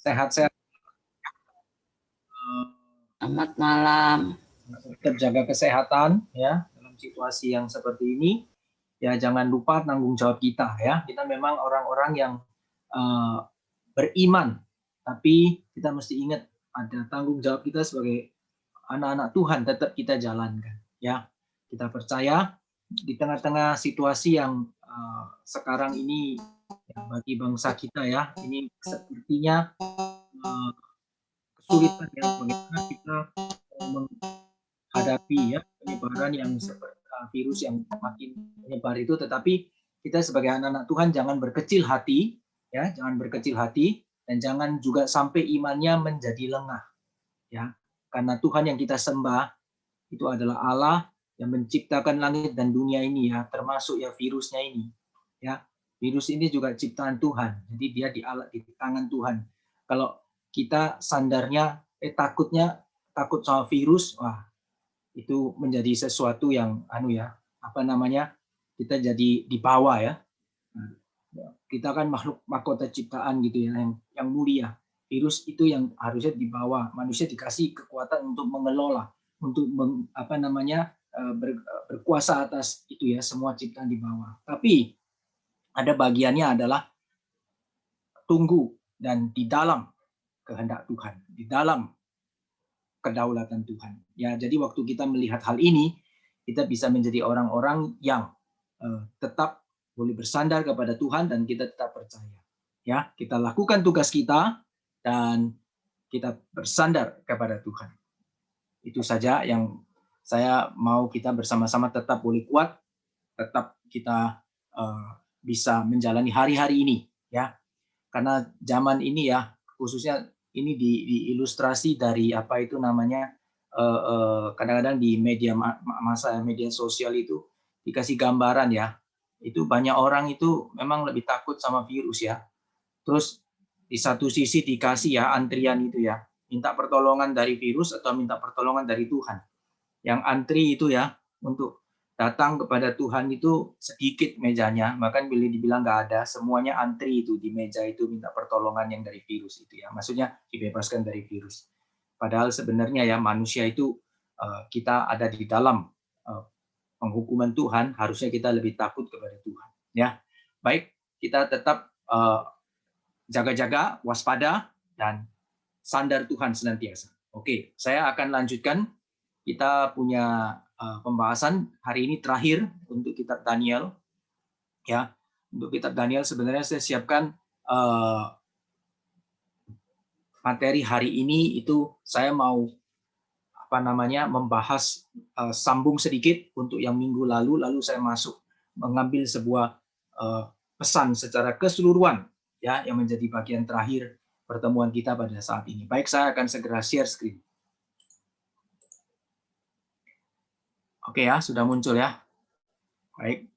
Sehat-sehat. Selamat malam. Tetap jaga kesehatan ya dalam situasi yang seperti ini. Ya jangan lupa tanggung jawab kita ya. Kita memang orang-orang yang beriman, tapi kita mesti ingat ada tanggung jawab kita sebagai anak-anak Tuhan tetap kita jalankan ya. Kita percaya di tengah-tengah situasi yang sekarang ini ya, bagi bangsa kita ya, ini sepertinya kesulitan ya bagaimana kita menghadapi ya penyebaran yang seperti virus yang makin menyebar itu, tetapi kita sebagai anak-anak Tuhan jangan berkecil hati ya, jangan berkecil hati dan jangan juga sampai imannya menjadi lengah ya, karena Tuhan yang kita sembah itu adalah Allah yang menciptakan langit dan dunia ini ya, termasuk ya virusnya ini ya. Virus ini juga ciptaan Tuhan, jadi dia di tangan Tuhan. Kalau kita sandarnya takut sama virus, wah itu menjadi sesuatu yang kita jadi dibawa ya. Kita kan makhluk mahkota ciptaan gitu ya, yang mulia. Virus itu yang harusnya dibawa, manusia dikasih kekuatan untuk mengelola, untuk berkuasa atas itu ya, semua ciptaan di bawah. Tapi ada bagiannya adalah tunggu dan di dalam kehendak Tuhan, di dalam kedaulatan Tuhan. Ya, jadi waktu kita melihat hal ini, kita bisa menjadi orang-orang yang tetap boleh bersandar kepada Tuhan dan kita tetap percaya. Ya, kita lakukan tugas kita dan kita bersandar kepada Tuhan. Itu saja yang saya mau kita bersama-sama tetap boleh kuat, tetap kita bisa menjalani hari-hari ini ya. Karena zaman ini ya, khususnya ini diilustrasi dari apa itu namanya, kadang-kadang di media sosial itu dikasih gambaran ya, itu banyak orang itu memang lebih takut sama virus ya. Terus di satu sisi dikasih ya antrian itu ya, minta pertolongan dari virus atau minta pertolongan dari Tuhan. Yang antri itu ya untuk datang kepada Tuhan itu sedikit mejanya, bahkan boleh dibilang nggak ada, semuanya antri itu di meja itu minta pertolongan yang dari virus itu ya, maksudnya dibebaskan dari virus. Padahal sebenarnya ya manusia itu kita ada di dalam penghukuman Tuhan, harusnya kita lebih takut kepada Tuhan. Ya, baik, kita tetap jaga-jaga, waspada dan sandar Tuhan senantiasa. Oke, saya akan lanjutkan. Kita punya pembahasan hari ini terakhir untuk kitab Daniel. Ya, untuk kitab Daniel sebenarnya saya siapkan materi hari ini itu saya mau membahas sambung sedikit untuk yang minggu lalu saya masuk mengambil sebuah pesan secara keseluruhan ya yang menjadi bagian terakhir pertemuan kita pada saat ini. Baik, saya akan segera share screen. Oke ya, sudah muncul ya. Baik.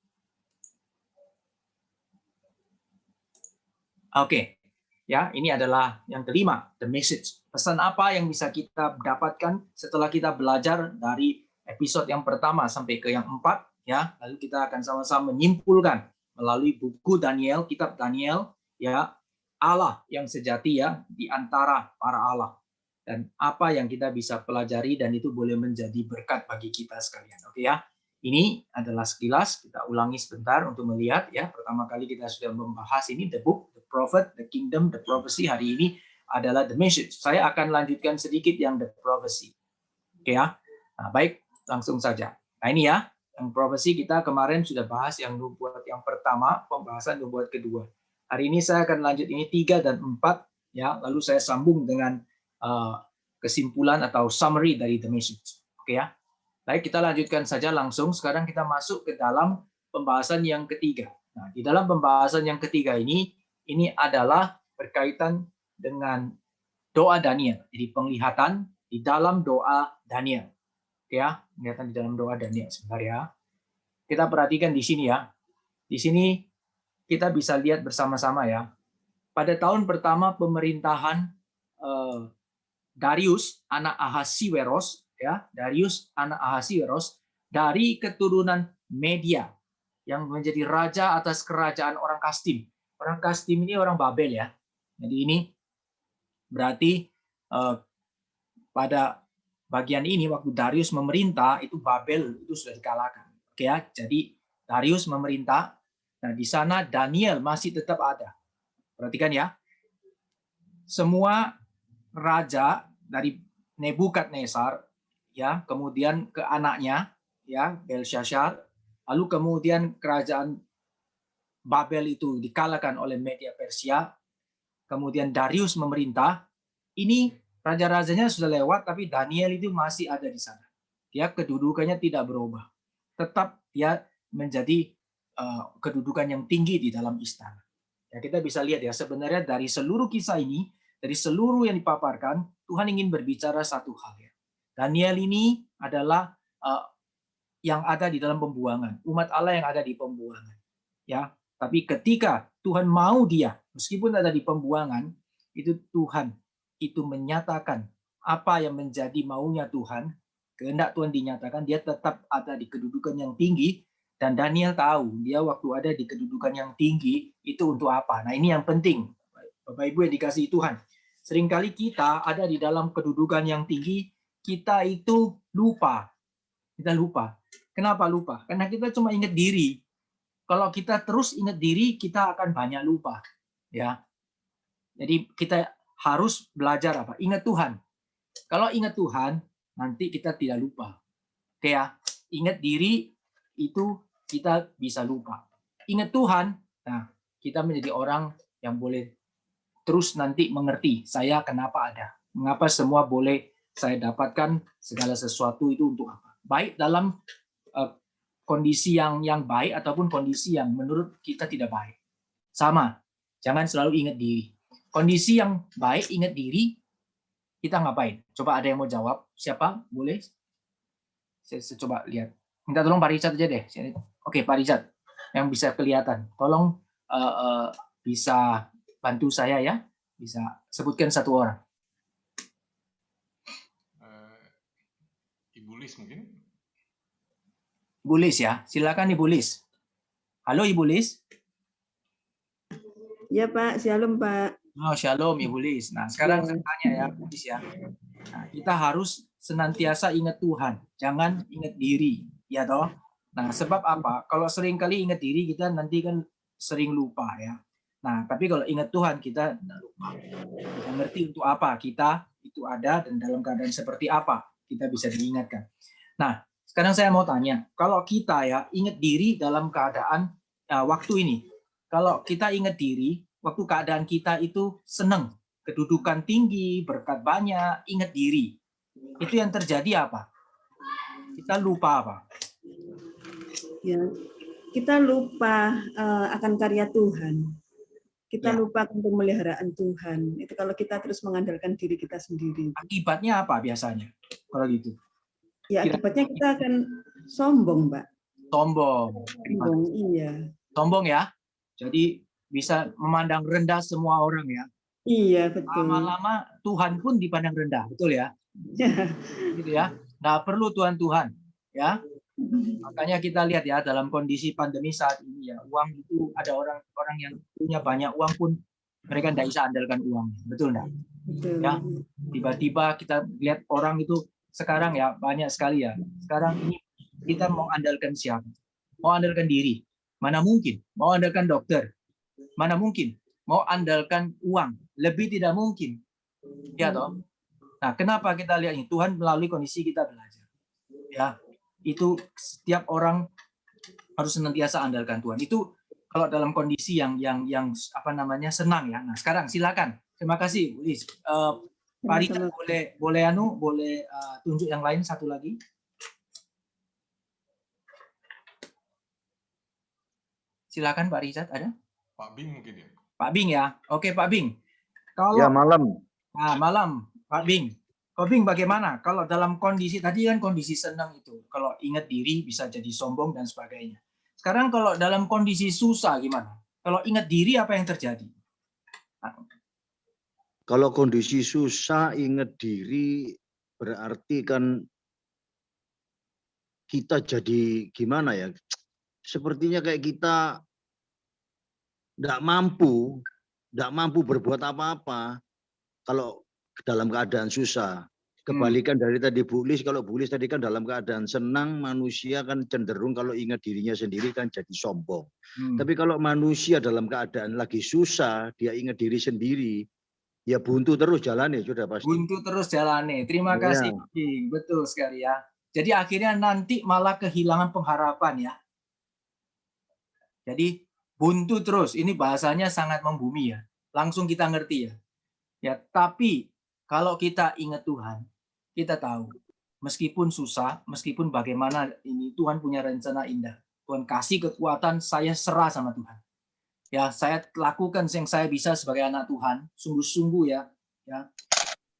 Oke. Ya, ini adalah yang kelima, the message. Pesan apa yang bisa kita dapatkan setelah kita belajar dari episode yang pertama sampai ke yang 4 ya. Lalu kita akan sama-sama menyimpulkan melalui buku Daniel, kitab Daniel ya, Allah yang sejati ya di antara para Allah. Dan apa yang kita bisa pelajari dan itu boleh menjadi berkat bagi kita sekalian. Oke ya. Ini adalah sekilas, kita ulangi sebentar untuk melihat ya. Pertama kali kita sudah membahas ini the book, the prophet, the kingdom, the prophecy. Hari ini adalah the message. Saya akan lanjutkan sedikit yang the prophecy. Oke ya. Nah, baik, langsung saja. Nah, ini ya, yang prophecy kita kemarin sudah bahas yang nubuat yang pertama, pembahasan nubuat kedua. Hari ini saya akan lanjut ini 3 dan 4 ya, lalu saya sambung dengan kesimpulan atau summary dari the message. Oke ya. Baik, kita lanjutkan saja langsung. Sekarang kita masuk ke dalam pembahasan yang ketiga. Nah, di dalam pembahasan yang ketiga ini adalah berkaitan dengan doa Daniel. Jadi penglihatan di dalam doa Daniel. Ya, penglihatan di dalam doa Daniel. Sebentar ya. Kita perhatikan di sini ya. Di sini kita bisa lihat bersama-sama ya. Pada tahun pertama pemerintahan Darius anak Ahasiweros ya, Darius anak Ahasiweros dari keturunan Media yang menjadi raja atas kerajaan orang Kastim. Orang Kastim ini orang Babel ya. Jadi ini Berarti pada bagian ini waktu Darius memerintah itu Babel itu sudah dikalahkan. Oke ya, jadi Darius memerintah. Nah, di sana Daniel masih tetap ada. Perhatikan ya. Semua raja dari Nebukadnezar ya, kemudian ke anaknya ya, Belshazzar, lalu kemudian kerajaan Babel itu dikalahkan oleh Media Persia, kemudian Darius memerintah. Ini raja-rajanya sudah lewat, tapi Daniel itu masih ada di sana. Dia kedudukannya tidak berubah. Tetap dia menjadi kedudukan yang tinggi di dalam istana. Ya, kita bisa lihat ya, sebenarnya dari seluruh kisah ini, dari seluruh yang dipaparkan, Tuhan ingin berbicara satu hal ya. Daniel ini adalah yang ada di dalam pembuangan, umat Allah yang ada di pembuangan. Ya, tapi ketika Tuhan mau dia, meskipun ada di pembuangan, itu Tuhan itu menyatakan apa yang menjadi maunya Tuhan, kehendak Tuhan dinyatakan, dia tetap ada di kedudukan yang tinggi, dan Daniel tahu dia waktu ada di kedudukan yang tinggi itu untuk apa. Nah, ini yang penting, Bapak Ibu yang dikasihi Tuhan. Seringkali kita ada di dalam kedudukan yang tinggi, kita itu lupa. Kita lupa. Kenapa lupa? Karena kita cuma ingat diri. Kalau kita terus ingat diri, kita akan banyak lupa. Ya. Jadi kita harus belajar apa? Ingat Tuhan. Kalau ingat Tuhan, nanti kita tidak lupa. Oke ya. Ingat diri itu kita bisa lupa. Ingat Tuhan, nah kita menjadi orang yang boleh terus nanti mengerti saya kenapa ada. Mengapa semua boleh saya dapatkan segala sesuatu itu untuk apa? Baik dalam kondisi yang baik ataupun kondisi yang menurut kita tidak baik. Sama, jangan selalu ingat diri. Kondisi yang baik, ingat diri, kita ngapain? Coba ada yang mau jawab? Siapa? Boleh? Saya coba lihat. Minta tolong Pak Richard aja deh. Oke, Pak Richard, yang bisa kelihatan. Tolong bisa bantu saya ya. Bisa sebutkan satu orang. Ibu Lis mungkin? Ibu Lis ya. Silakan Ibu Lis. Halo Ibu Lis. Ya Pak, shalom Pak. Oh, shalom Ibu Lis. Nah, sekarang saya tanya ya, Bu Lis ya. Nah, kita harus senantiasa ingat Tuhan, jangan ingat diri, ya toh. Nah, sebab apa? Kalau sering kali ingat diri, kita nanti kan sering lupa ya. Nah, tapi kalau ingat Tuhan, kita tidak lupa. Kita ngerti untuk apa kita itu ada dan dalam keadaan seperti apa kita bisa diingatkan. Nah, sekarang saya mau tanya, kalau kita ya ingat diri dalam keadaan waktu ini, kalau kita ingat diri, waktu keadaan kita itu senang, kedudukan tinggi, berkat banyak, ingat diri. Itu yang terjadi apa? Kita lupa apa? Ya, kita lupa akan karya Tuhan. Kita lupa akan pemeliharaan Tuhan. Itu kalau kita terus mengandalkan diri kita sendiri. Akibatnya apa biasanya kalau gitu? Ya, akibatnya kita akan sombong, Mbak. Sombong. Sombong, iya. Sombong ya. Jadi bisa memandang rendah semua orang ya. Iya, betul. Lama-lama Tuhan pun dipandang rendah, betul ya? Gitu ya. Nggak perlu Tuhan-Tuhan, ya. Makanya kita lihat ya dalam kondisi pandemi saat ini ya, uang itu ada orang-orang yang punya banyak uang pun mereka tidak bisa andalkan uang, betul enggak? Betul. Ya. Tiba-tiba kita lihat orang itu sekarang ya banyak sekali ya. Sekarang ini kita mau andalkan siapa? Mau andalkan diri? Mana mungkin? Mau andalkan dokter? Mana mungkin? Mau andalkan uang? Lebih tidak mungkin. Ya toh? Nah, kenapa kita lihat ini? Tuhan melalui kondisi kita belajar. Ya, itu setiap orang harus senantiasa andalkan Tuhan. Itu kalau dalam kondisi yang apa namanya senang ya. Nah, sekarang silakan. Terima kasih, Bu Lis. Pak Richard boleh tunjuk yang lain satu lagi. Silakan Pak Richard, ada? Pak Bing mungkin ya. Pak Bing ya. Oke, Pak Bing. Kalau ya malam. Nah, malam, Pak Bing. Pak Bing bagaimana? Kalau dalam kondisi tadi kan kondisi senang itu, kalau ingat diri bisa jadi sombong dan sebagainya. Sekarang kalau dalam kondisi susah gimana? Kalau ingat diri apa yang terjadi? Kalau kondisi susah ingat diri berarti kan kita jadi gimana ya? Sepertinya kayak kita tidak mampu berbuat apa-apa. kalau dalam keadaan susah. Kebalikan dari tadi Bu Lis, kalau Bu Lis tadi kan dalam keadaan senang, manusia kan cenderung kalau ingat dirinya sendiri kan jadi sombong. Tapi kalau manusia dalam keadaan lagi susah, dia ingat diri sendiri, ya buntu terus jalannya sudah pasti. Buntu terus jalannya. Terima Ya. kasih, King. Betul sekali ya. Jadi akhirnya nanti malah kehilangan pengharapan ya. Jadi buntu terus. Ini bahasanya sangat membumi ya. Langsung kita ngerti ya. Ya, tapi kalau kita ingat Tuhan, kita tahu meskipun susah, meskipun bagaimana ini Tuhan punya rencana indah. Tuhan kasih kekuatan, saya serah sama Tuhan. Ya, saya lakukan yang saya bisa sebagai anak Tuhan, sungguh-sungguh ya. Ya.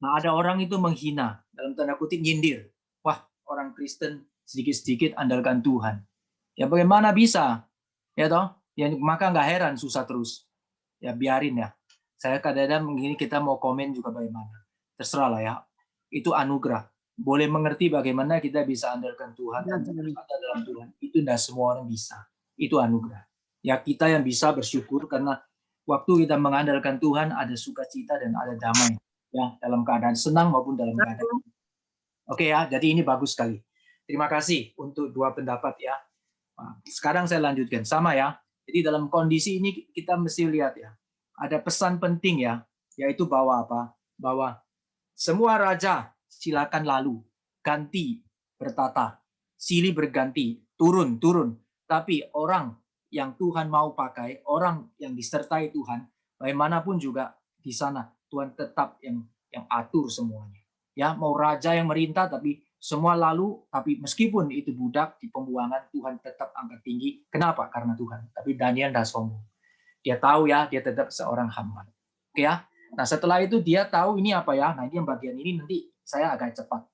Nah, ada orang itu menghina, dalam tanda kutip nyindir. Wah, orang Kristen sedikit-sedikit andalkan Tuhan. Ya bagaimana bisa? Ya toh? Ya maka nggak heran susah terus. Ya biarin ya. Saya kadang-kadang begini kita mau komen juga bagaimana. Terserah lah ya. Itu anugerah. Boleh mengerti bagaimana kita bisa andalkan Tuhan dan ada dalam Tuhan. Itu tidak semua orang bisa. Itu anugerah. Ya kita yang bisa bersyukur karena waktu kita mengandalkan Tuhan ada sukacita dan ada damai. Ya dalam keadaan senang maupun dalam keadaan. Oke ya, jadi ini bagus sekali. Terima kasih untuk dua pendapat ya. Sekarang saya lanjutkan sama ya. Jadi dalam kondisi ini kita mesti lihat ya. Ada pesan penting ya, yaitu bahwa apa? Bahwa semua raja silakan lalu, ganti bertata, silih berganti, turun. Tapi orang yang Tuhan mau pakai, orang yang disertai Tuhan, bagaimanapun juga di sana Tuhan tetap yang atur semuanya. Ya, mau raja yang merintah tapi semua lalu, tapi meskipun itu budak di pembuangan, Tuhan tetap angkat tinggi. Kenapa? Karena Tuhan. Tapi Daniel tidak sombong. Dia tahu ya, dia tetap seorang hamba. Oke ya. Nah setelah itu dia tahu ini apa ya. Nah ini yang bagian ini nanti saya agak cepat.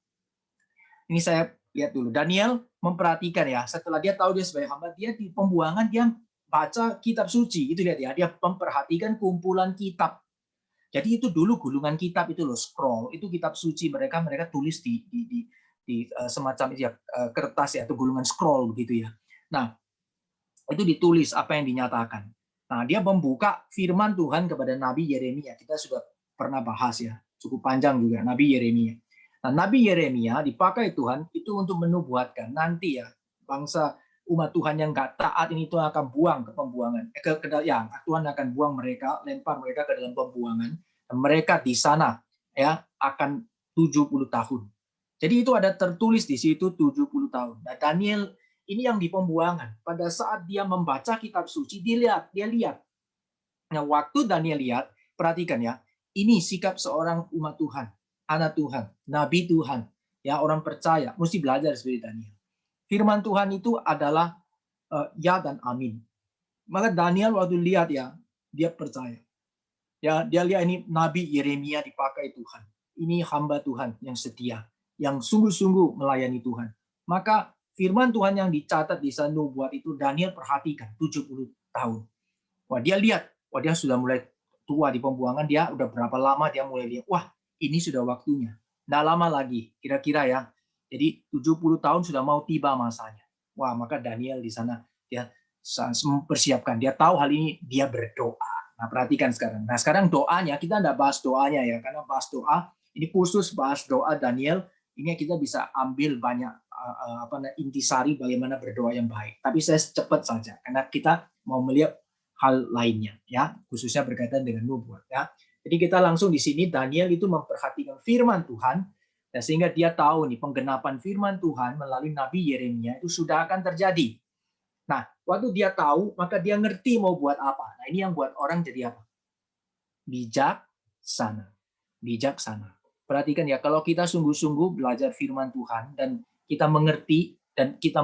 Ini saya lihat dulu. Daniel memperhatikan ya. Setelah dia tahu dia sebagai hamba, dia di pembuangan dia baca kitab suci. Itu lihat ya. Dia memperhatikan kumpulan kitab. Jadi itu dulu gulungan kitab itu loh, scroll. Itu kitab suci mereka tulis di semacam ya, kertas ya atau gulungan scroll begitu ya. Nah itu ditulis apa yang dinyatakan. Nah, dia membuka firman Tuhan kepada Nabi Yeremia. Kita sudah pernah bahas ya, cukup panjang juga Nabi Yeremia. Nah, Nabi Yeremia dipakai Tuhan itu untuk menubuatkan nanti ya bangsa umat Tuhan yang nggak taat ini Tuhan akan buang ke pembuangan. Tuhan akan buang mereka, lempar mereka ke dalam pembuangan. Dan mereka di sana ya akan 70 tahun. Jadi itu ada tertulis di situ 70 tahun. Nah, Daniel ini yang di pembuangan. Pada saat dia membaca kitab suci, dia lihat. Nah, waktu Daniel lihat, perhatikan ya, ini sikap seorang umat Tuhan, anak Tuhan, nabi Tuhan, ya orang percaya, mesti belajar seperti Daniel. Firman Tuhan itu adalah ya dan amin. Maka Daniel waktu lihat ya, dia percaya. Ya, dia lihat ini Nabi Yeremia dipakai Tuhan. Ini hamba Tuhan yang setia, yang sungguh-sungguh melayani Tuhan. Maka firman Tuhan yang dicatat di sana nubuat itu Daniel perhatikan 70 tahun. Wah, dia lihat, wah dia sudah mulai tua di pembuangan, dia udah berapa lama dia mulai lihat, wah ini sudah waktunya. Nggak lama lagi, kira-kira ya. Jadi 70 tahun sudah mau tiba masanya. Wah, maka Daniel di sana dia mempersiapkan, dia tahu hal ini, dia berdoa. Nah, perhatikan sekarang. Nah, sekarang doanya, kita nggak bahas doanya ya, karena bahas doa, ini khusus bahas doa Daniel, ini kita bisa ambil banyak intisari bagaimana berdoa yang baik. Tapi saya cepat saja karena kita mau melihat hal lainnya ya, khususnya berkaitan dengan nubuat ya. Jadi kita langsung di sini Daniel itu memperhatikan firman Tuhan dan sehingga dia tahu nih penggenapan firman Tuhan melalui Nabi Yeremia itu sudah akan terjadi. Nah, waktu dia tahu maka dia ngerti mau buat apa. Nah, ini yang buat orang jadi apa? Bijaksana. Bijaksana. Perhatikan ya, kalau kita sungguh-sungguh belajar firman Tuhan dan kita mengerti dan kita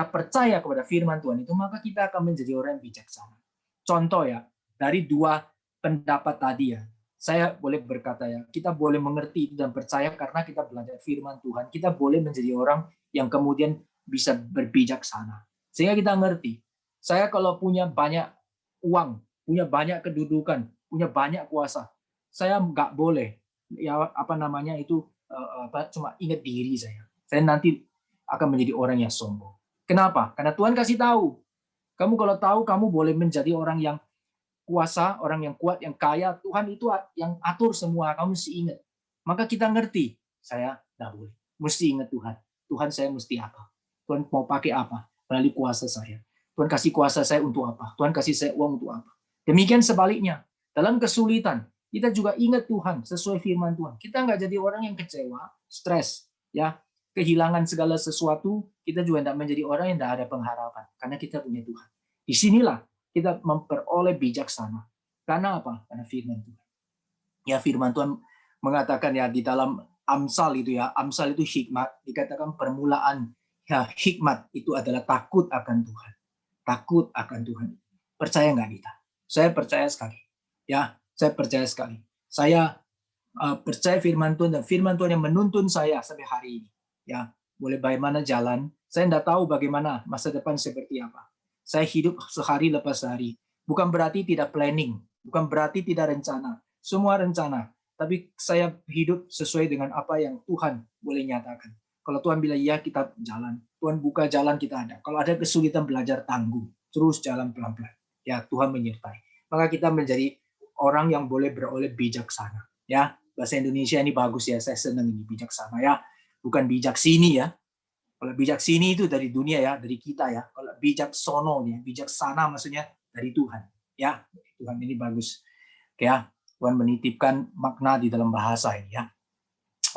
percaya kepada firman Tuhan itu, maka kita akan menjadi orang yang bijaksana. Contoh ya, dari dua pendapat tadi ya, saya boleh berkata ya, kita boleh mengerti dan percaya karena kita belajar firman Tuhan, kita boleh menjadi orang yang kemudian bisa berbijaksana. Sehingga kita ngerti, saya kalau punya banyak uang, punya banyak kedudukan, punya banyak kuasa, saya nggak boleh ya cuma ingat diri saya nanti akan menjadi orang yang sombong. Kenapa? Karena Tuhan kasih tahu. Kamu kalau tahu, kamu boleh menjadi orang yang kuasa, orang yang kuat, yang kaya, Tuhan itu yang atur semua. Kamu mesti ingat. Maka kita ngerti, saya nggak boleh. Mesti ingat Tuhan. Tuhan saya mesti apa? Tuhan mau pakai apa? Melalui kuasa saya. Tuhan kasih kuasa saya untuk apa? Tuhan kasih saya uang untuk apa? Demikian sebaliknya. Dalam kesulitan, kita juga ingat Tuhan sesuai firman Tuhan. Kita nggak jadi orang yang kecewa, stres, ya, kehilangan segala sesuatu. Kita juga tidak menjadi orang yang tidak ada pengharapan, karena kita punya Tuhan. Disinilah kita memperoleh bijaksana. Karena apa? Karena firman Tuhan. Ya, firman Tuhan mengatakan ya di dalam Amsal itu ya, Amsal itu hikmat, dikatakan permulaan ya hikmat itu adalah takut akan Tuhan. Takut akan Tuhan. Percaya nggak kita? Saya percaya sekali. Ya, saya percaya sekali. Saya percaya firman Tuhan, dan firman Tuhan yang menuntun saya sampai hari ini. Ya, boleh bagaimana jalan. Saya tidak tahu bagaimana masa depan seperti apa. Saya hidup sehari lepas sehari. Bukan berarti tidak planning, bukan berarti tidak rencana. Semua rencana. Tapi saya hidup sesuai dengan apa yang Tuhan boleh nyatakan. Kalau Tuhan bilang ya, kita jalan. Tuhan buka jalan, kita ada. Kalau ada kesulitan, belajar tangguh. Terus jalan pelan-pelan. Ya, Tuhan menyertai. Maka kita menjadi orang yang boleh beroleh bijaksana. Ya, bahasa Indonesia ini bagus ya. Saya senang ini bijaksana ya. Bukan bijak sini ya. Kalau bijak sini itu dari dunia ya, dari kita ya. Kalau bijak sono ya, bijaksana maksudnya dari Tuhan. Ya, Tuhan ini bagus. Oke ya, Tuhan menitipkan makna di dalam bahasa ini ya.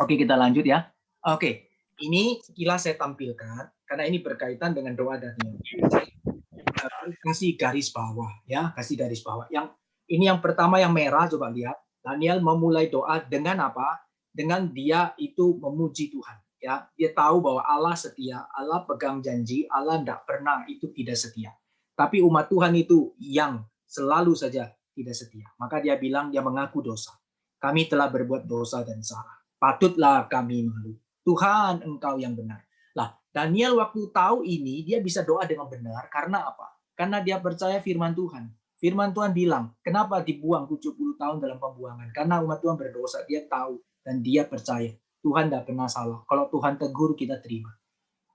Oke, kita lanjut ya. Oke, ini sekilas saya tampilkan karena ini berkaitan dengan doa Daniel. Kasih garis bawah ya, kasih garis bawah. Yang ini yang pertama yang merah, coba lihat. Daniel memulai doa dengan apa? Dengan dia itu memuji Tuhan. Ya, dia tahu bahwa Allah setia, Allah pegang janji, Allah tidak pernah itu tidak setia. Tapi umat Tuhan itu yang selalu saja tidak setia. Maka dia bilang, dia mengaku dosa. Kami telah berbuat dosa dan salah. Patutlah kami malu. Tuhan, Engkau yang benar. Lah, Daniel waktu tahu ini, dia bisa doa dengan benar. Karena apa? Karena dia percaya firman Tuhan. Firman Tuhan bilang, kenapa dibuang 70 tahun dalam pembuangan? Karena umat Tuhan berdosa. Dia tahu dan dia percaya. Tuhan tidak pernah salah. Kalau Tuhan tegur, kita terima.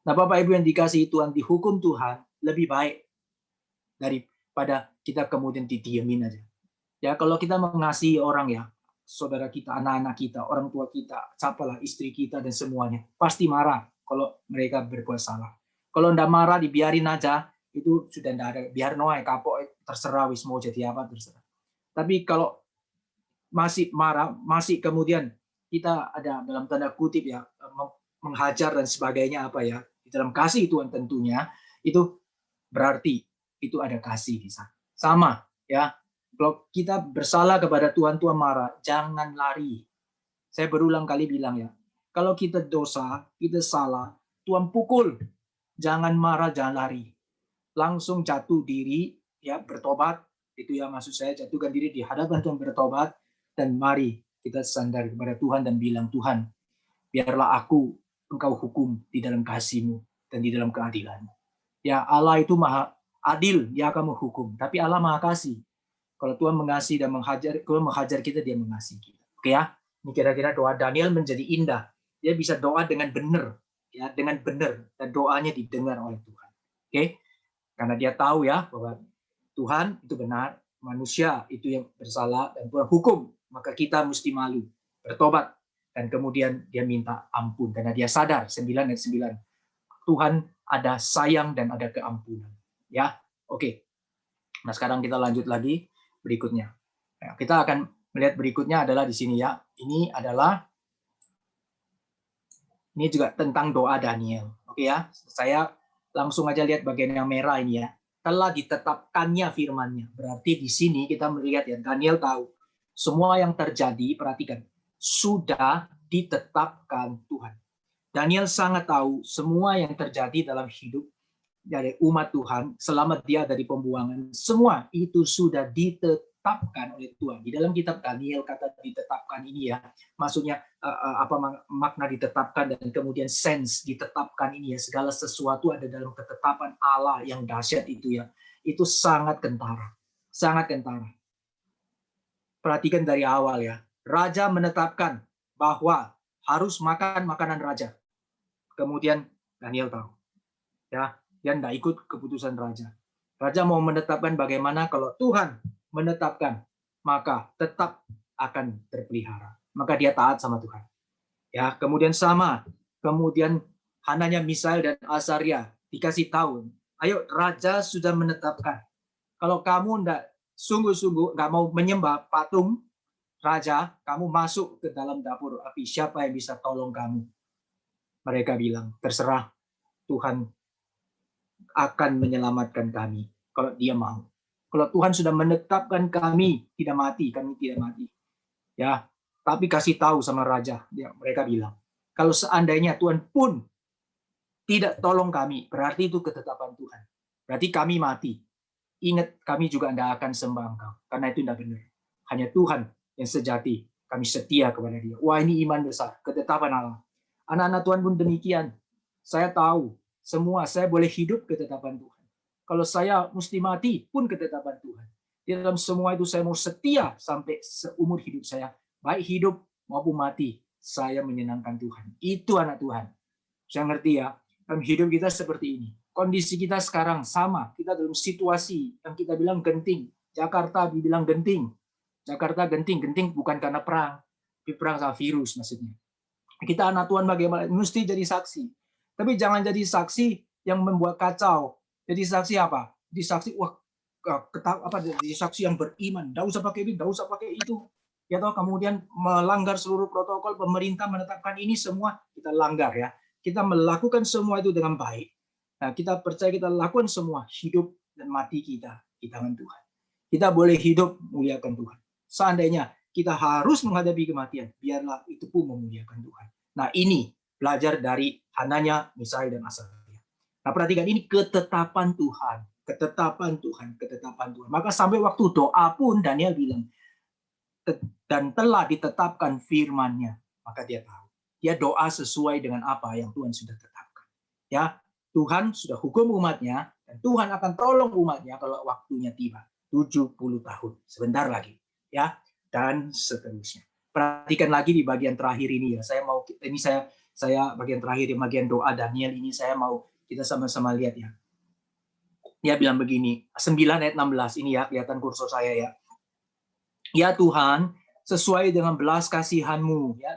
Nah, Bapak Ibu yang dikasihi Tuhan, dihukum Tuhan lebih baik daripada kita kemudian didiemin aja. Ya, kalau kita mengasihi orang ya, saudara kita, anak-anak kita, orang tua kita, siapalah istri kita dan semuanya, pasti marah kalau mereka berbuat salah. Kalau tidak marah, dibiarin aja, itu sudah tidak ada. Biar noai, kapok, terserah, wis mau jadi apa, terserah. Tapi kalau masih marah, masih kemudian kita ada dalam tanda kutip ya, menghajar dan sebagainya apa ya, di dalam kasih Tuhan tentunya, itu berarti itu ada kasih di sana. Sama ya, kalau kita bersalah kepada Tuhan, Tuhan marah, jangan lari. Saya berulang kali bilang ya, kalau kita dosa, kita salah, Tuhan pukul, jangan marah, jangan lari. Langsung jatuh diri, ya bertobat, itu ya maksud saya, jatuhkan diri di hadapan Tuhan, bertobat, dan mari kita sandar kepada Tuhan dan bilang, Tuhan, biarlah aku Engkau hukum di dalam kasih-Mu dan di dalam keadilan-Mu. Ya, Allah itu maha adil, dia akan menghukum, tapi Allah maha kasih. Kalau Tuhan mengasihi dan menghajar kita, dia mengasihi kita. Oke ya, ini kira-kira doa Daniel menjadi indah. Dia bisa doa dengan benar, ya, dengan benar, dan doanya didengar oleh Tuhan. Oke, karena dia tahu ya bahwa Tuhan itu benar, manusia itu yang bersalah dan Tuhan hukum, maka kita mesti malu, bertobat, dan kemudian dia minta ampun karena dia sadar 9:9 Tuhan ada sayang dan ada keampunan. Ya, oke. Nah, sekarang kita lanjut lagi berikutnya. Nah, kita akan melihat berikutnya adalah di sini ya. Ini juga tentang doa Daniel. Oke ya, saya langsung aja lihat bagian yang merah ini ya. Telah ditetapkannya firman-Nya. Berarti di sini kita melihat ya, Daniel tahu semua yang terjadi, perhatikan, sudah ditetapkan Tuhan. Daniel sangat tahu semua yang terjadi dalam hidup dari umat Tuhan selama dia dari pembuangan, semua itu sudah ditetapkan oleh Tuhan. Di dalam kitab Daniel kata ditetapkan ini ya, maksudnya apa makna ditetapkan dan kemudian sense ditetapkan ini ya, segala sesuatu ada dalam ketetapan Allah yang dahsyat itu ya. Itu sangat kentara. Sangat kentara. Perhatikan dari awal ya. Raja menetapkan bahwa harus makan makanan raja. Kemudian Daniel tahu. Ya, dia tidak ikut keputusan raja. Raja mau menetapkan bagaimana kalau Tuhan menetapkan, maka tetap akan terpelihara. Maka dia taat sama Tuhan. Ya, kemudian Hananya, Misael dan Azaria dikasih tahu, ayo raja sudah menetapkan. Kalau kamu enggak sungguh-sungguh enggak mau menyembah patung raja, kamu masuk ke dalam dapur api. Siapa yang bisa tolong kamu? Mereka bilang, terserah, Tuhan akan menyelamatkan kami kalau dia mau. Kalau Tuhan sudah menetapkan kami tidak mati, kami tidak mati. Ya, tapi kasih tahu sama raja, mereka bilang, kalau seandainya Tuhan pun tidak tolong kami, berarti itu ketetapan Tuhan. Berarti kami mati. Ingat, kami juga tidak akan sembah Engkau, karena itu tidak benar. Hanya Tuhan yang sejati, kami setia kepada Dia. Wah, ini iman besar, ketetapan Allah. Anak-anak Tuhan pun demikian. Saya tahu, semua saya boleh hidup ketetapan Tuhan. Kalau saya mesti mati pun ketetapan Tuhan. Di dalam semua itu saya mau setia sampai seumur hidup saya. Baik hidup maupun mati, saya menyenangkan Tuhan. Itu anak Tuhan. Saya ngerti ya, dalam hidup kita seperti ini. Kondisi kita sekarang sama. Kita dalam situasi yang kita bilang genting. Jakarta dibilang genting. Jakarta genting. Genting bukan karena perang. Tapi perang sama virus maksudnya. Kita anak Tuhan bagaimana? Mesti jadi saksi. Tapi jangan jadi saksi yang membuat kacau. Jadi saksi apa? Jadi saksi, jadi saksi yang beriman. Tidak usah pakai ini, tidak usah pakai itu. Ya toh, kemudian melanggar seluruh protokol pemerintah menetapkan ini semua kita langgar ya. Kita melakukan semua itu dengan baik. Nah, kita percaya kita lakukan semua, hidup dan mati kita di tangan Tuhan. Kita boleh hidup memuliakan Tuhan. Seandainya kita harus menghadapi kematian, biarlah itu pun memuliakan Tuhan. Nah, ini belajar dari Hananya, Misael dan Azaria. Nah, perhatikan ini ketetapan Tuhan, ketetapan Tuhan, ketetapan Tuhan. Maka sampai waktu doa pun Daniel bilang, dan telah ditetapkan firman-Nya, maka dia tahu. Dia doa sesuai dengan apa yang Tuhan sudah tetapkan. Ya, Tuhan sudah hukum umatnya, dan Tuhan akan tolong umatnya kalau waktunya tiba. 70 tahun, sebentar lagi. Ya, dan seterusnya. Perhatikan lagi di bagian terakhir ini ya. Saya bagian terakhir di bagian doa Daniel ini saya mau kita sama-sama lihat ya. Dia bilang begini, 9 ayat 16 ini ya, kelihatan kursor saya ya. Ya Tuhan, sesuai dengan belas kasihan-Mu ya.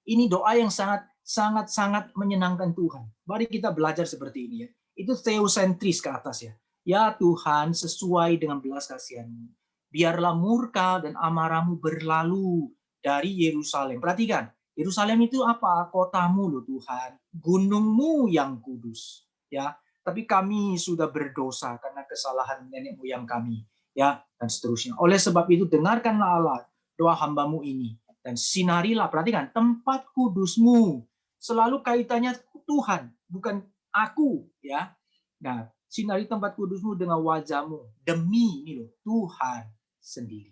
Ini doa yang sangat menyenangkan Tuhan. Mari kita belajar seperti ini ya. Itu theosentris ke atas ya. Ya Tuhan, sesuai dengan belas kasihan-Mu. Biarlah murka dan amarah-Mu berlalu dari Yerusalem. Perhatikan, Yerusalem itu apa? Kotamu loh Tuhan, gunungmu yang kudus. Ya, tapi kami sudah berdosa karena kesalahan nenek moyang kami. Ya, dan seterusnya. Oleh sebab itu dengarkanlah Allah doa hamba-Mu ini dan sinarilah, perhatikan, tempat kudus-Mu. Selalu kaitannya Tuhan, bukan aku, ya. Nah, sinari tempat kudus-Mu dengan wajah-Mu demi ini loh, Tuhan sendiri.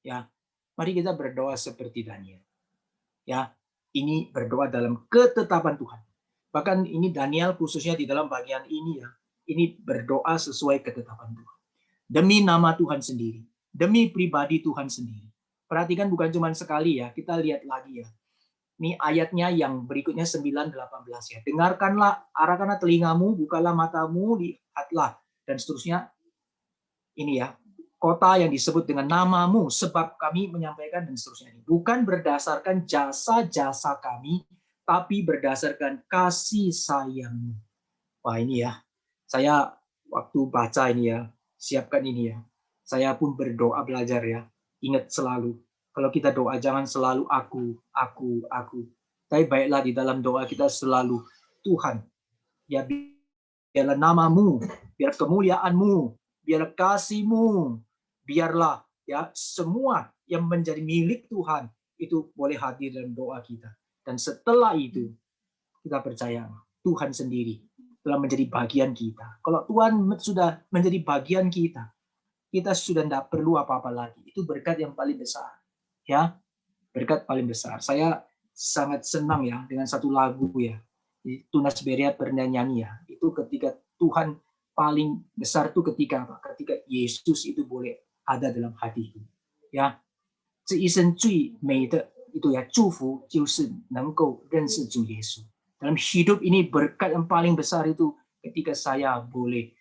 Ya. Mari kita berdoa seperti Daniel. Ya, ini berdoa dalam ketetapan Tuhan. Bahkan ini Daniel khususnya di dalam bagian ini ya. Ini berdoa sesuai ketetapan Tuhan. Demi nama Tuhan sendiri, demi pribadi Tuhan sendiri. Perhatikan bukan cuma sekali ya, kita lihat lagi ya. Ini ayatnya yang berikutnya 9-18 ya. Dengarkanlah, arahkanlah telingamu, bukalah matamu, lihatlah dan seterusnya. Ini ya, kota yang disebut dengan nama-Mu, sebab kami menyampaikan dan seterusnya. Bukan berdasarkan jasa-jasa kami, tapi berdasarkan kasih sayang-Mu. Wah ini ya, saya waktu baca ini ya, siapkan ini ya. Saya pun berdoa belajar ya. Ingat selalu, kalau kita doa jangan selalu aku. Tapi baiklah di dalam doa kita selalu Tuhan. Ya biarlah nama-Mu, biar kemuliaan-Mu, biar kasih-Mu, biarlah ya semua yang menjadi milik Tuhan itu boleh hadir dalam doa kita. Dan setelah itu kita percaya Tuhan sendiri telah menjadi bagian kita. Kalau Tuhan sudah menjadi bagian kita, kita sudah tidak perlu apa-apa lagi. Itu berkat yang paling besar. Ya, berkat paling besar. Saya sangat senang ya dengan satu lagu ya. Tunas Berehat bernyanyi ya. Itu ketika Tuhan paling besar itu ketika apa? Ketika Yesus itu boleh ada dalam hatiku. Ya, 这一生最美的 itu ya 祝福就是能够认识主耶稣. Dalam hidup ini berkat yang paling besar itu ketika saya boleh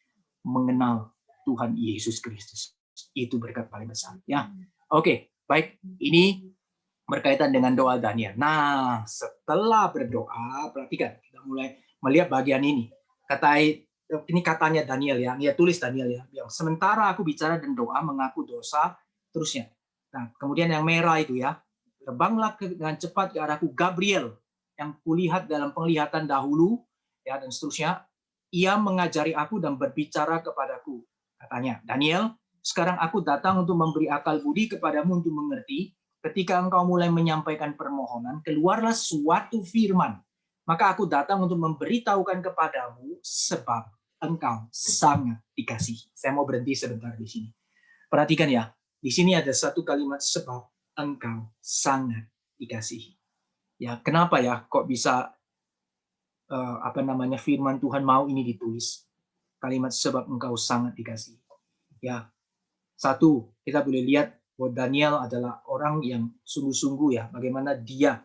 mengenal Tuhan Yesus Kristus. Itu berkat paling besar. Ya, oke, baik. Ini berkaitan dengan doa Daniel. Nah, setelah berdoa, perhatikan, kita mulai melihat bagian ini. Ini katanya Daniel ya, dia tulis Daniel ya. Yang sementara aku bicara dan doa mengaku dosa, terusnya. Nah, kemudian yang merah itu ya, terbanglah dengan cepat ke arahku Gabriel yang kulihat dalam penglihatan dahulu, ya dan seterusnya. Ia mengajari aku dan berbicara kepadaku. Katanya, Daniel, sekarang aku datang untuk memberi akal budi kepadamu untuk mengerti. Ketika engkau mulai menyampaikan permohonan, keluarlah suatu firman. Maka aku datang untuk memberitahukan kepadamu sebab engkau sangat dikasihi. Saya mau berhenti sebentar di sini. Perhatikan ya, di sini ada satu kalimat sebab engkau sangat dikasihi. Ya, kenapa ya kok bisa firman Tuhan mau ini ditulis? Kalimat sebab engkau sangat dikasihi. Ya, satu, kita boleh lihat bahwa Daniel adalah orang yang sungguh-sungguh ya, bagaimana dia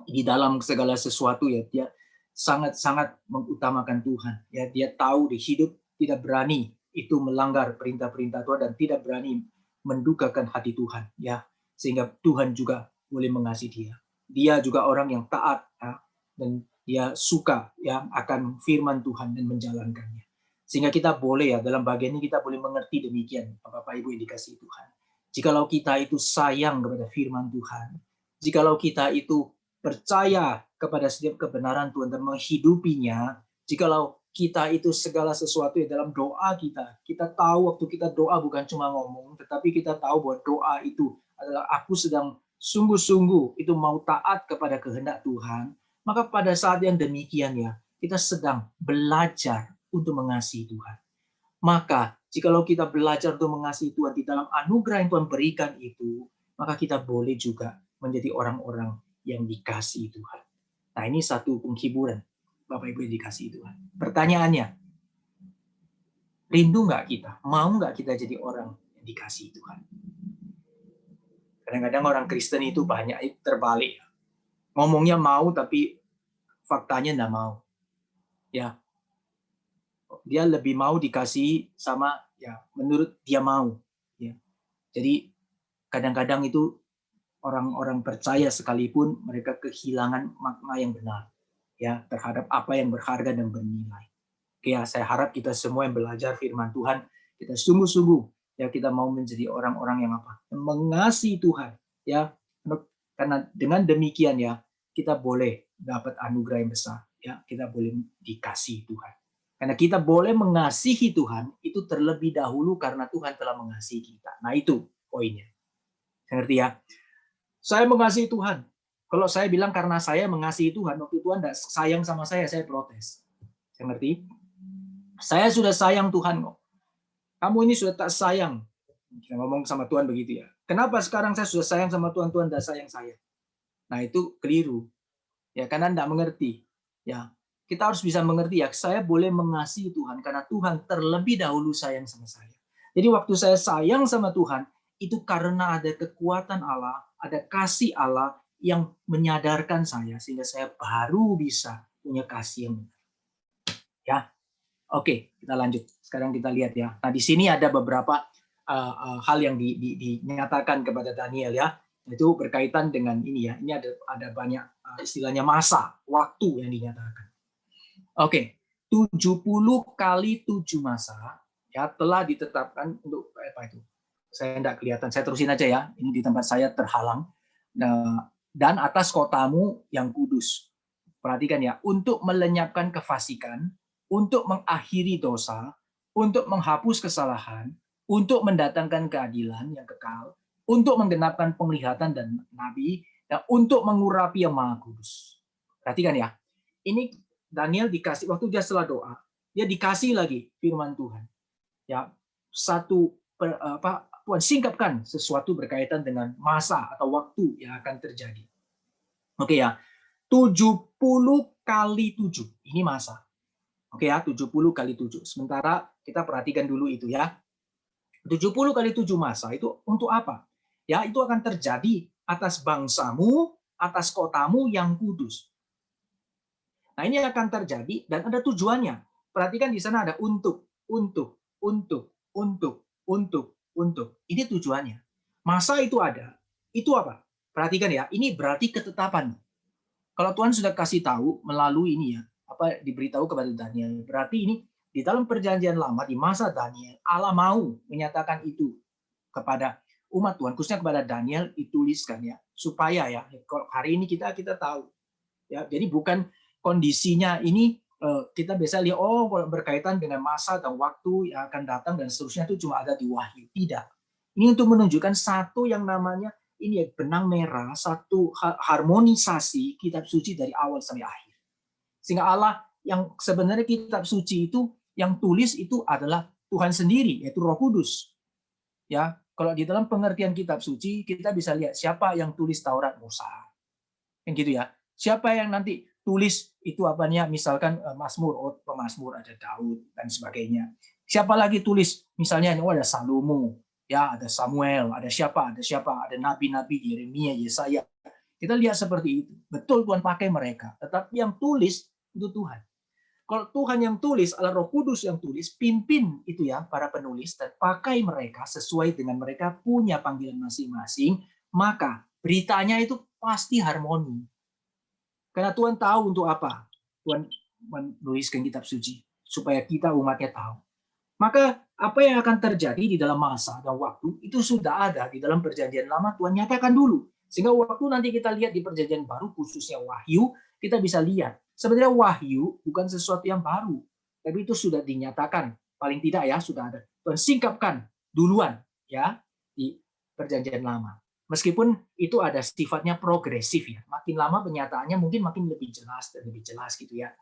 di dalam segala sesuatu ya, dia sangat-sangat mengutamakan Tuhan. Ya, dia tahu di hidup tidak berani itu melanggar perintah-perintah Tuhan dan tidak berani mendukakan hati Tuhan ya, sehingga Tuhan juga boleh mengasihi dia. Dia juga orang yang taat ya, dan dia suka ya akan firman Tuhan dan menjalankannya. Sehingga kita boleh ya dalam bagian ini kita boleh mengerti demikian Bapak Ibu yang dikasihi Tuhan. Jikalau kita itu sayang kepada firman Tuhan, jikalau kita itu percaya kepada setiap kebenaran Tuhan dan menghidupinya, jikalau kita itu segala sesuatu dalam doa kita tahu waktu kita doa bukan cuma ngomong, tetapi kita tahu bahwa doa itu adalah aku sedang sungguh-sungguh itu mau taat kepada kehendak Tuhan, maka pada saat yang demikian ya, kita sedang belajar untuk mengasihi Tuhan. Maka, jikalau kita belajar untuk mengasihi Tuhan di dalam anugerah yang Tuhan berikan itu, maka kita boleh juga menjadi orang-orang yang dikasihi Tuhan. Nah, ini satu penghiburan, Bapak Ibu yang dikasihi Tuhan. Pertanyaannya, rindu nggak kita? Mau nggak kita jadi orang yang dikasihi Tuhan? Kadang-kadang orang Kristen itu banyak terbalik. Ngomongnya mau, tapi faktanya nggak mau. Ya, dia lebih mau dikasihi sama ya menurut dia mau ya. Jadi kadang-kadang itu orang-orang percaya sekalipun mereka kehilangan makna yang benar ya terhadap apa yang berharga dan bernilai. Oke ya, saya harap kita semua yang belajar firman Tuhan kita sungguh-sungguh ya kita mau menjadi orang-orang yang apa? Yang mengasihi Tuhan ya. Karena dengan demikian ya kita boleh dapat anugerah yang besar ya, kita boleh dikasihi Tuhan. Karena kita boleh mengasihi Tuhan itu terlebih dahulu karena Tuhan telah mengasihi kita. Nah itu poinnya. Saya ngerti ya. Saya mengasihi Tuhan. Kalau saya bilang karena saya mengasihi Tuhan, waktu Tuhan tidak sayang sama saya protes. Saya ngerti. Saya sudah sayang Tuhan kok. Kamu ini sudah tak sayang. Kita ngomong sama Tuhan begitu ya. Kenapa sekarang saya sudah sayang sama Tuhan, Tuhan tidak sayang saya? Nah itu keliru. Ya karena tidak mengerti. Ya. Kita harus bisa mengerti ya, saya boleh mengasihi Tuhan karena Tuhan terlebih dahulu sayang sama saya. Jadi waktu saya sayang sama Tuhan, itu karena ada kekuatan Allah, ada kasih Allah yang menyadarkan saya sehingga saya baru bisa punya kasih yang benar. Ya, oke, kita lanjut. Sekarang kita lihat ya. Nah di sini ada beberapa hal yang dinyatakan kepada Daniel ya. Itu berkaitan dengan ini ya. Ini ada banyak istilahnya masa, waktu yang dinyatakan. Oke, 70 kali 7 masa ya telah ditetapkan untuk apa itu? Saya tidak kelihatan. Saya terusin aja ya. Ini di tempat saya terhalang. Nah, dan atas kotamu yang kudus. Perhatikan ya, untuk melenyapkan kefasikan, untuk mengakhiri dosa, untuk menghapus kesalahan, untuk mendatangkan keadilan yang kekal, untuk menggenapkan penglihatan dan nabi, dan untuk mengurapi yang maha kudus. Perhatikan ya. Ini Daniel dikasih waktu dia setelah doa, dia dikasih lagi firman Tuhan. Ya, Tuhan singkapkan sesuatu berkaitan dengan masa atau waktu yang akan terjadi. Oke ya. 70 kali 7 ini masa. Oke ya, 70 kali 7. Sementara kita perhatikan dulu itu ya. 70 kali 7 masa itu untuk apa? Ya, itu akan terjadi atas bangsamu, atas kotamu yang kudus. Nah, ini akan terjadi dan ada tujuannya. Perhatikan di sana ada untuk, Ini tujuannya. Masa itu ada. Itu apa? Perhatikan ya, ini berarti ketetapan. Kalau Tuhan sudah kasih tahu melalui ini ya, apa diberitahu kepada Daniel, berarti ini di dalam perjanjian lama di masa Daniel, Allah mau menyatakan itu kepada umat Tuhan, khususnya kepada Daniel dituliskan ya, supaya ya kalau hari ini kita tahu ya, jadi bukan kondisinya ini kita bisa lihat kalau berkaitan dengan masa dan waktu yang akan datang dan seterusnya itu cuma ada di Wahyu. Tidak. Ini untuk menunjukkan satu yang namanya ini ya, benang merah, satu harmonisasi kitab suci dari awal sampai akhir. Sehingga Allah yang sebenarnya kitab suci itu yang tulis itu adalah Tuhan sendiri, yaitu Roh Kudus. Ya, kalau di dalam pengertian kitab suci kita bisa lihat siapa yang tulis Taurat, Musa. Yang gitu ya. Siapa yang nanti tulis itu apanya, misalkan Mazmur, pemazmur ada Daud dan sebagainya. Siapa lagi tulis misalnya ada Salomo, ya ada Samuel, ada siapa, ada nabi-nabi Yeremia, Yesaya. Kita lihat seperti itu. Betul Tuhan pakai mereka, tetapi yang tulis itu Tuhan. Kalau Tuhan yang tulis, Allah Roh Kudus yang tulis, pimpin itu ya para penulis dan pakai mereka sesuai dengan mereka punya panggilan masing-masing, maka beritanya itu pasti harmoni. Karena Tuhan tahu untuk apa Tuhan menuliskan kitab suci, supaya kita umatnya tahu. Maka apa yang akan terjadi di dalam masa dan waktu itu sudah ada di dalam perjanjian lama, Tuhan nyatakan dulu. Sehingga waktu nanti kita lihat di perjanjian baru, khususnya Wahyu, kita bisa lihat sebenarnya Wahyu bukan sesuatu yang baru, tapi itu sudah dinyatakan, paling tidak ya sudah ada. Tuhan singkapkan duluan ya di perjanjian lama. Meskipun itu ada sifatnya progresif ya, makin lama penyataannya mungkin makin lebih jelas dan lebih jelas gitu ya.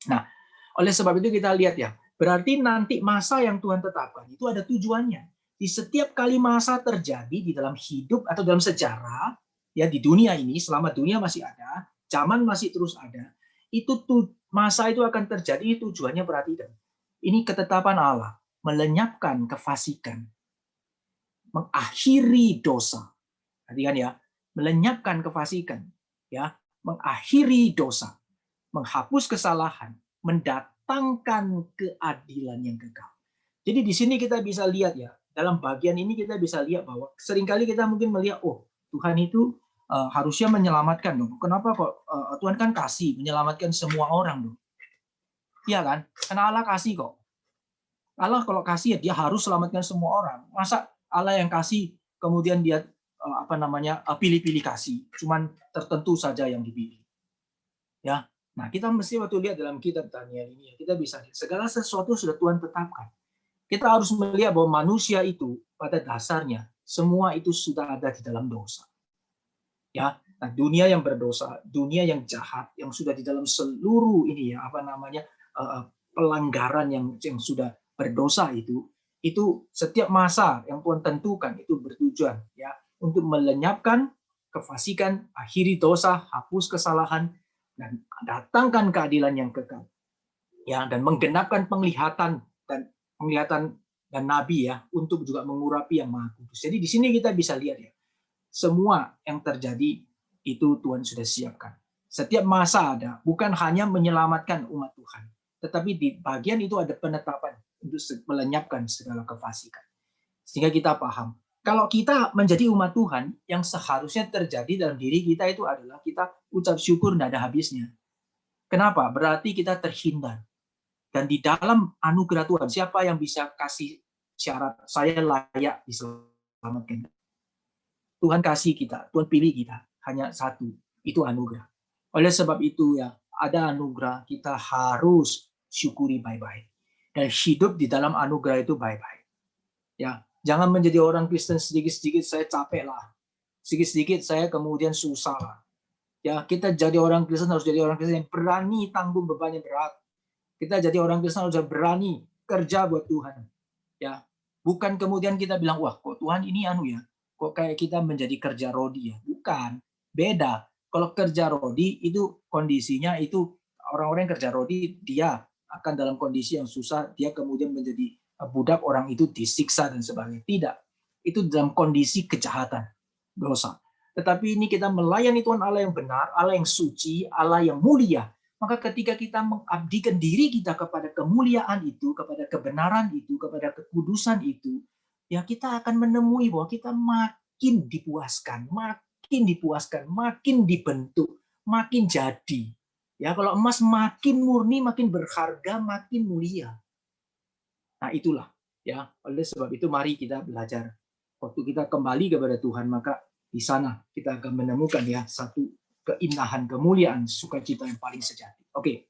Nah, oleh sebab itu kita lihat ya, berarti nanti masa yang Tuhan tetapkan itu ada tujuannya. Di setiap kali masa terjadi di dalam hidup atau dalam sejarah ya di dunia ini, selama dunia masih ada, zaman masih terus ada, itu masa itu akan terjadi, tujuannya berarti ini ketetapan Allah, melenyapkan kefasikan, mengakhiri dosa. Perhatikan ya, melenyapkan kefasikan, ya, mengakhiri dosa, menghapus kesalahan, mendatangkan keadilan yang kekal. Jadi di sini kita bisa lihat ya, dalam bagian ini kita bisa lihat bahwa seringkali kita mungkin melihat, oh Tuhan itu harusnya menyelamatkan dong. Kenapa kok Tuhan kan kasih menyelamatkan semua orang dong? Iya kan? Karena Allah kasih kok. Allah kalau kasih ya dia harus selamatkan semua orang. Masa Allah yang kasih kemudian dia pilih-pilih kasih, cuman tertentu saja yang dipilih. Ya. Nah, kita mesti waktu lihat dalam kitab Daniel ini kita bisa lihat segala sesuatu sudah Tuhan tetapkan. Kita harus melihat bahwa manusia itu pada dasarnya semua itu sudah ada di dalam dosa. Ya, nah, dunia yang berdosa, dunia yang jahat, yang sudah di dalam seluruh ini ya pelanggaran yang sudah berdosa itu setiap masa yang Tuhan tentukan itu bertujuan ya untuk melenyapkan kefasikan, akhiri dosa, hapus kesalahan, dan datangkan keadilan yang kekal. Ya, dan menggenapkan penglihatan dan nabi ya untuk juga mengurapi yang Maha Kudus. Jadi di sini kita bisa lihat ya, semua yang terjadi itu Tuhan sudah siapkan. Setiap masa ada, bukan hanya menyelamatkan umat Tuhan, tetapi di bagian itu ada penetapan untuk melenyapkan segala kefasikan. Sehingga kita paham, kalau kita menjadi umat Tuhan, yang seharusnya terjadi dalam diri kita itu adalah kita ucap syukur tidak ada habisnya. Kenapa? Berarti kita terhindar. Dan di dalam anugerah Tuhan, siapa yang bisa kasih syarat saya layak diselamatkan? Tuhan kasih kita, Tuhan pilih kita. Hanya satu, itu anugerah. Oleh sebab itu ya, ada anugerah, kita harus syukuri baik-baik. Dan hidup di dalam anugerah itu baik-baik. Ya, jangan menjadi orang Kristen sedikit-sedikit saya capek lah. Sedikit-sedikit saya kemudian susah lah. Ya, kita jadi orang Kristen harus jadi orang Kristen yang berani tanggung beban yang berat. Kita jadi orang Kristen harus berani kerja buat Tuhan. Ya, bukan kemudian kita bilang, wah kok Tuhan ini kok kayak kita menjadi kerja rodi ya. Bukan, beda. Kalau kerja rodi itu kondisinya itu orang-orang yang kerja rodi dia akan dalam kondisi yang susah, dia kemudian menjadi budak orang itu disiksa dan sebagainya. Tidak. Itu dalam kondisi kejahatan, dosa. Tetapi ini kita melayani Tuhan Allah yang benar, Allah yang suci, Allah yang mulia. Maka ketika kita mengabdikan diri kita kepada kemuliaan itu, kepada kebenaran itu, kepada kekudusan itu, ya kita akan menemui bahwa kita makin dipuaskan, makin dibentuk, makin jadi. Ya, kalau emas makin murni, makin berharga, makin mulia. Nah, itulah ya. Oleh sebab itu mari kita belajar. Waktu kita kembali kepada Tuhan, maka di sana kita akan menemukan ya satu keindahan, kemuliaan, sukacita yang paling sejati. Oke.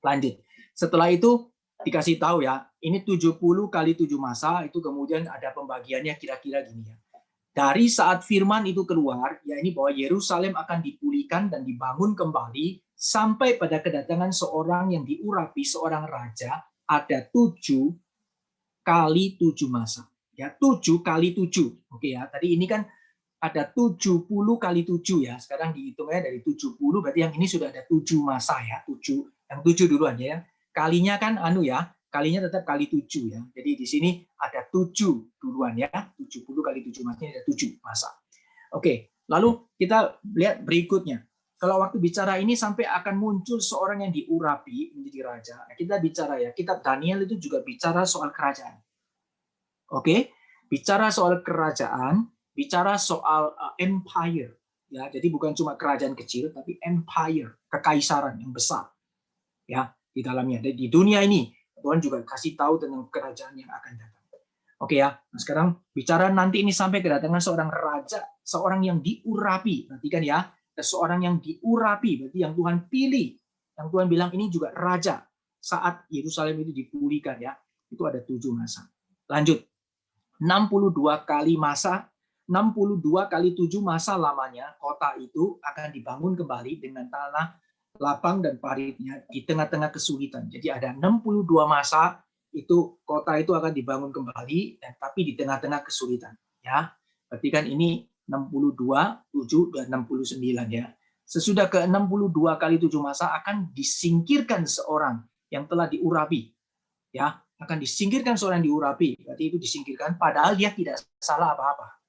Lanjut. Setelah itu dikasih tahu ya, ini 70 kali 7 masa, itu kemudian ada pembagiannya kira-kira gini ya. Dari saat firman itu keluar, ya ini bahwa Yerusalem akan dipulihkan dan dibangun kembali sampai pada kedatangan seorang yang diurapi, seorang raja, ada 7 kali 7 masa. Ya, 7 kali 7. Oke ya, tadi ini kan ada 70 kali 7 ya. Sekarang dihitungnya dari 70, berarti yang ini sudah ada 7 masa ya. 7, yang 7 duluan ya. Kalinya kan kalinya tetap kali 7 ya. Jadi di sini ada 7 duluan ya. 70 kali 7 masanya ada 7 masa. Oke, lalu kita lihat berikutnya. Kalau waktu bicara ini sampai akan muncul seorang yang diurapi menjadi raja. Kita bicara ya, kitab Daniel itu juga bicara soal kerajaan. Oke, bicara soal kerajaan, bicara soal empire. Ya, jadi bukan cuma kerajaan kecil, tapi empire, kekaisaran yang besar. Ya, di dalamnya. Dan di dunia ini, Tuhan juga kasih tahu tentang kerajaan yang akan datang. Oke ya, nah sekarang bicara nanti ini sampai kedatangan seorang raja, seorang yang diurapi. Perhatikan ya, seorang yang diurapi, berarti yang Tuhan pilih. Yang Tuhan bilang ini juga raja. Saat Yerusalem itu dipulihkan ya, itu ada 7 masa. Lanjut, 62 kali masa, 62 kali 7 masa lamanya, kota itu akan dibangun kembali dengan tanah lapang dan paritnya di tengah-tengah kesulitan. Jadi ada 62 masa, itu kota itu akan dibangun kembali, tapi di tengah-tengah kesulitan. Ya, berarti kan ini 62, 7, dan 69 ya. Sesudah ke 62 kali 7 masa akan disingkirkan seorang yang telah diurapi. Ya, akan disingkirkan seorang yang diurapi. Berarti itu disingkirkan padahal dia tidak salah apa-apa.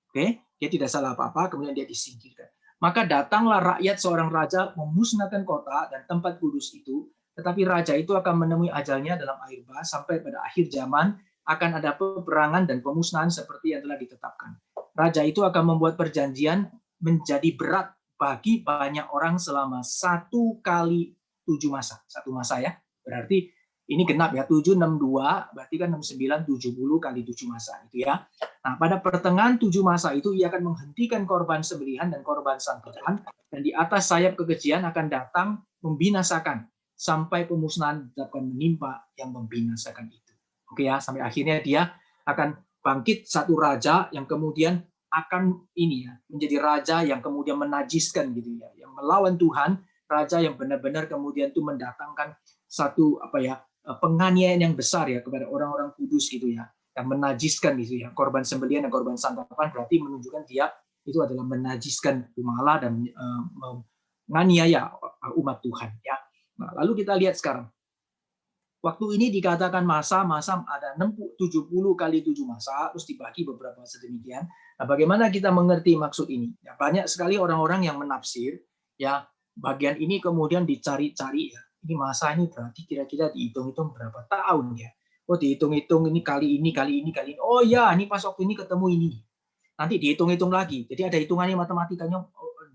Oke, dia tidak salah apa-apa, kemudian dia disingkirkan. Maka datanglah rakyat seorang raja memusnahkan kota dan tempat kudus itu, tetapi raja itu akan menemui ajalnya dalam air bah sampai pada akhir zaman akan ada peperangan dan pemusnahan seperti yang telah ditetapkan. Raja itu akan membuat perjanjian menjadi berat bagi banyak orang selama 1 kali 7 masa. 1 masa ya. Berarti ini genap ya, 762, berarti kan 69, 70 kali 7 masa itu ya. Nah, pada pertengahan 7 masa itu ia akan menghentikan korban sembelihan dan korban sangkutan, dan di atas sayap kekejian akan datang membinasakan sampai pemusnahan akan menimpa yang membinasakan itu. Oke ya, sampai akhirnya dia akan bangkit satu raja yang kemudian akan ini ya, menjadi raja yang kemudian menajiskan gitu ya, yang melawan Tuhan, raja yang benar-benar kemudian itu mendatangkan satu penganiayaan yang besar ya kepada orang-orang kudus gitu ya, yang menajiskan gitu ya, korban sembelihan dan korban santapan berarti menunjukkan dia itu adalah menajiskan umat Allah dan menganiaya umat Tuhan ya. Nah, lalu kita lihat sekarang. Waktu ini dikatakan masa ada 70 kali 7 masa, terus dibagi beberapa sedemikian. Nah, bagaimana kita mengerti maksud ini? Ya, banyak sekali orang-orang yang menafsir ya, bagian ini kemudian dicari-cari ya. Ini masa ini berarti kira-kira dihitung-hitung berapa tahun ya. Oh, dihitung-hitung ini kali ini. Oh ya, ini pas waktu ini ketemu ini. Nanti dihitung-hitung lagi. Jadi ada hitungannya, matematikanya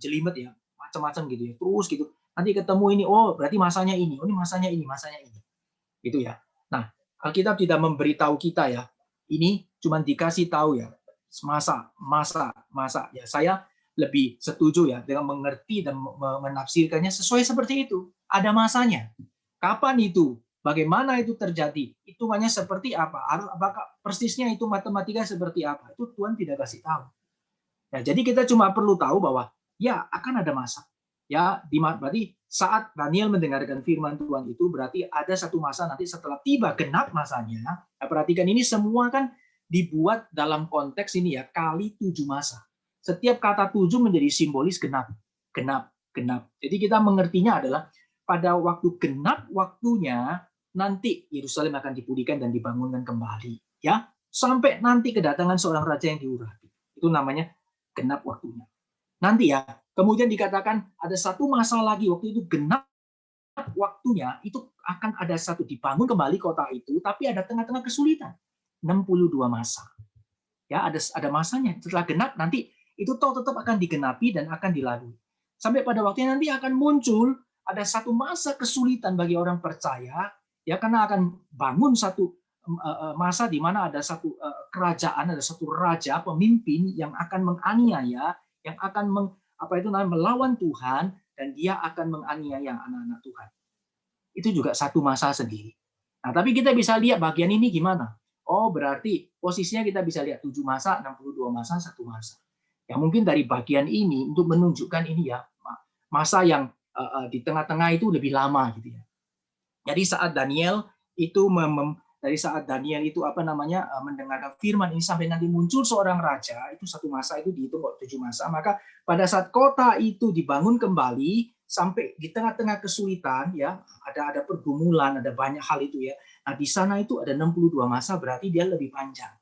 jelimet ya, macam-macam gitu ya. Terus gitu. Nanti ketemu ini, oh berarti masanya ini. Oh, ini masanya ini. Gitu ya. Nah, Alkitab tidak memberitahu kita ya. Ini cuma dikasih tahu ya. Masa. Ya, saya lebih setuju ya dengan mengerti dan menafsirkannya sesuai seperti itu. Ada masanya. Kapan itu? Bagaimana itu terjadi? Hitungannya seperti apa? Apakah persisnya itu matematika seperti apa? Itu Tuhan tidak kasih tahu. Ya, jadi kita cuma perlu tahu bahwa ya akan ada masa. Ya, berarti saat Daniel mendengarkan firman Tuhan itu berarti ada satu masa nanti setelah tiba genap masanya. Nah, perhatikan ini semua kan dibuat dalam konteks ini ya, kali 7 masa. Setiap kata 7 menjadi simbolis genap. Jadi kita mengertinya adalah pada waktu genap waktunya nanti Yerusalem akan dipulihkan dan dibangunkan kembali, ya. Sampai nanti kedatangan seorang raja yang diurapi. Itu namanya genap waktunya. Nanti ya, kemudian dikatakan ada satu masa lagi waktu itu genap waktunya, itu akan ada satu dibangun kembali kota itu, tapi ada tengah-tengah kesulitan. 62 masa. Ya, ada masanya. Setelah genap nanti itu tetap akan digenapi dan akan dilalui. Sampai pada waktunya nanti akan muncul ada satu masa kesulitan bagi orang percaya, ya, karena akan bangun satu masa di mana ada satu kerajaan, ada satu raja, pemimpin yang akan menganiaya, yang akan melawan Tuhan, dan dia akan menganiaya anak-anak Tuhan. Itu juga satu masa sendiri. Nah, tapi kita bisa lihat bagian ini gimana? Oh, berarti posisinya kita bisa lihat 7 masa, 62 masa, 1 masa. Ya, mungkin dari bagian ini untuk menunjukkan ini ya, masa yang di tengah-tengah itu lebih lama gitu ya. Jadi saat Daniel itu mendengarkan firman ini sampai nanti muncul seorang raja, itu 1 masa itu dihitung 7 masa, maka pada saat kota itu dibangun kembali sampai di tengah-tengah kesulitan ya, ada pergumulan, ada banyak hal itu ya. Nah, di sana itu ada 62 masa, berarti dia lebih panjang.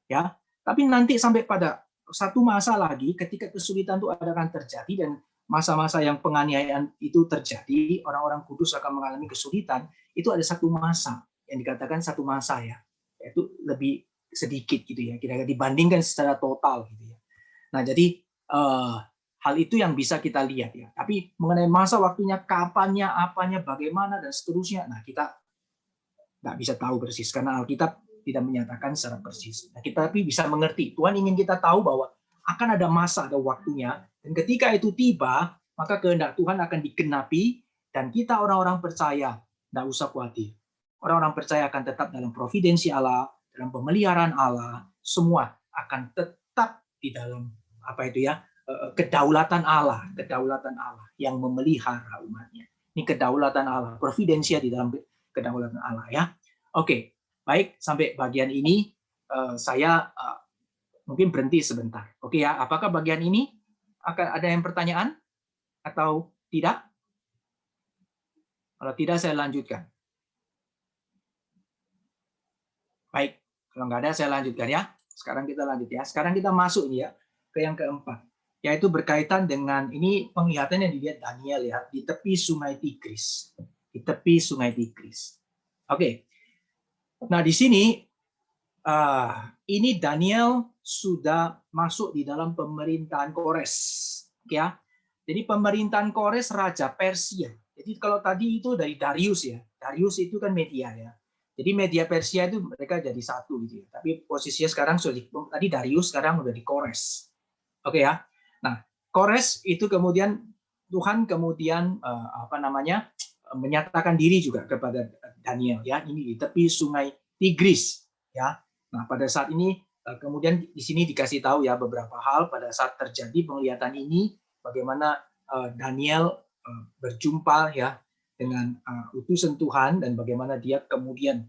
Ya. Tapi nanti sampai pada 1 masa lagi ketika kesulitan itu akan terjadi dan masa-masa yang penganiayaan itu terjadi, orang-orang kudus akan mengalami kesulitan, itu ada 1 masa yang dikatakan 1 masa ya, yaitu lebih sedikit gitu ya, kira-kira dibandingkan secara total gitu ya. Nah, jadi hal itu yang bisa kita lihat ya. Tapi mengenai masa waktunya, kapannya, apanya, bagaimana dan seterusnya, nah kita nggak bisa tahu persis karena Alkitab tidak menyatakan secara persis. Nah, kita tapi bisa mengerti. Tuhan ingin kita tahu bahwa akan ada masa, ada waktunya, dan ketika itu tiba, maka kehendak Tuhan akan digenapi, dan kita orang-orang percaya, tidak usah khawatir. Orang-orang percaya akan tetap dalam providensi Allah, dalam pemeliharaan Allah, semua akan tetap di dalam kedaulatan Allah yang memelihara umatnya. Ini kedaulatan Allah, providensia di dalam kedaulatan Allah ya. Oke, baik, sampai bagian ini saya mungkin berhenti sebentar. Oke ya, apakah bagian ini akan ada yang pertanyaan atau tidak? Kalau tidak saya lanjutkan. Baik, kalau nggak ada saya lanjutkan ya. Sekarang kita lanjut ya. Sekarang kita masuk ya ke yang keempat, yaitu berkaitan dengan ini penglihatan yang dilihat Daniel ya di tepi Sungai Tigris. Di tepi Sungai Tigris. Oke. Nah, di sini ini Daniel sudah masuk di dalam pemerintahan Kores, ya. Jadi pemerintahan Kores Raja Persia. Jadi kalau tadi itu dari Darius ya, Darius itu kan media ya. Jadi media Persia itu mereka jadi satu gitu ya. Tapi posisinya sekarang sudah tadi Darius, sekarang udah di Kores. Oke ya. Nah, Kores itu kemudian Tuhan kemudian menyatakan diri juga kepada Daniel ya. Ini di tepi Sungai Tigris ya. Nah, pada saat ini kemudian di sini dikasih tahu ya beberapa hal pada saat terjadi penglihatan ini, bagaimana Daniel berjumpa ya dengan utusan Tuhan dan bagaimana dia kemudian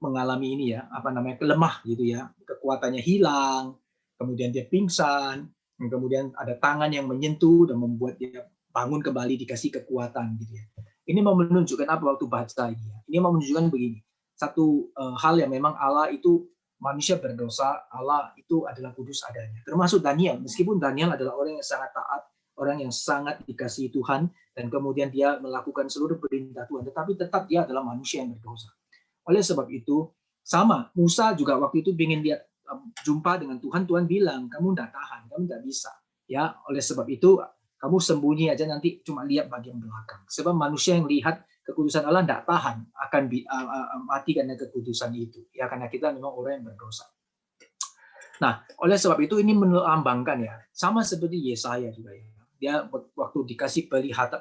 mengalami ini ya, lemah gitu ya, kekuatannya hilang, kemudian dia pingsan, dan kemudian ada tangan yang menyentuh dan membuat dia bangun kembali, dikasih kekuatan gitu ya. Ini mau menunjukkan apa waktu baca ini ya? Ini mau menunjukkan begini. Satu hal yang memang Allah itu manusia berdosa, Allah itu adalah kudus adanya. Termasuk Daniel, meskipun Daniel adalah orang yang sangat taat, orang yang sangat dikasihi Tuhan, dan kemudian dia melakukan seluruh perintah Tuhan, tetapi tetap dia adalah manusia yang berdosa. Oleh sebab itu, sama, Musa juga waktu itu ingin dia jumpa dengan Tuhan, Tuhan bilang, kamu tidak tahan, kamu tidak bisa. Ya, oleh sebab itu, kamu sembunyi aja nanti cuma lihat bagian belakang. Sebab manusia yang lihat kekudusan Allah tidak tahan akan mati karena kekudusan itu ya, karena kita memang orang yang berdosa. Nah, oleh sebab itu ini melambangkan ya, sama seperti Yesaya juga ya. Dia waktu dikasih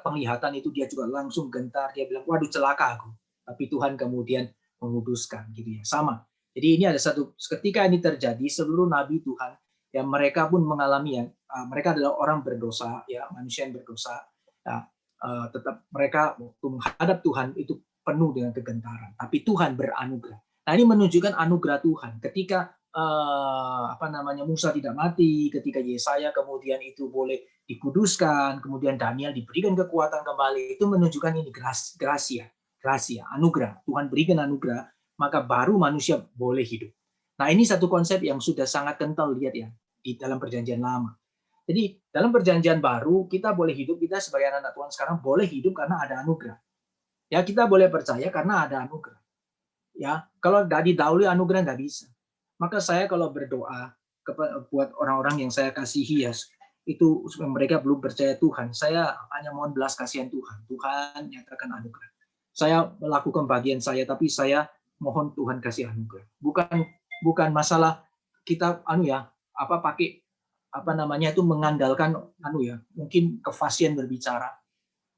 penglihatan itu dia juga langsung gentar, dia bilang waduh celaka aku. Tapi Tuhan kemudian menguduskan gitu ya. Sama. Jadi ini ada satu ketika ini terjadi seluruh nabi Tuhan ya, mereka pun mengalami ya, mereka adalah orang berdosa ya, manusia yang berdosa. Nah, tetap mereka waktu menghadap Tuhan itu penuh dengan kegentaran, tapi Tuhan beranugerah. Nah, ini menunjukkan anugerah Tuhan. Ketika Musa tidak mati, ketika Yesaya kemudian itu boleh dikuduskan, kemudian Daniel diberikan kekuatan kembali, itu menunjukkan ini gracia, anugerah. Tuhan berikan anugerah, maka baru manusia boleh hidup. Nah, ini satu konsep yang sudah sangat kental lihat ya di dalam Perjanjian Lama. Jadi dalam perjanjian baru kita boleh hidup, kita sebagai anak Tuhan sekarang boleh hidup karena ada anugerah. Ya, kita boleh percaya karena ada anugerah. Ya, kalau nggak didahului anugerah nggak bisa. Maka saya kalau berdoa buat orang-orang yang saya kasihi ya, itu mereka belum percaya Tuhan, saya hanya mohon belas kasihan Tuhan. Tuhan nyatakan anugerah. Saya melakukan bagian saya, tapi saya mohon Tuhan kasih anugerah. Bukan masalah kita pakai itu mengandalkan mungkin kefasihan berbicara.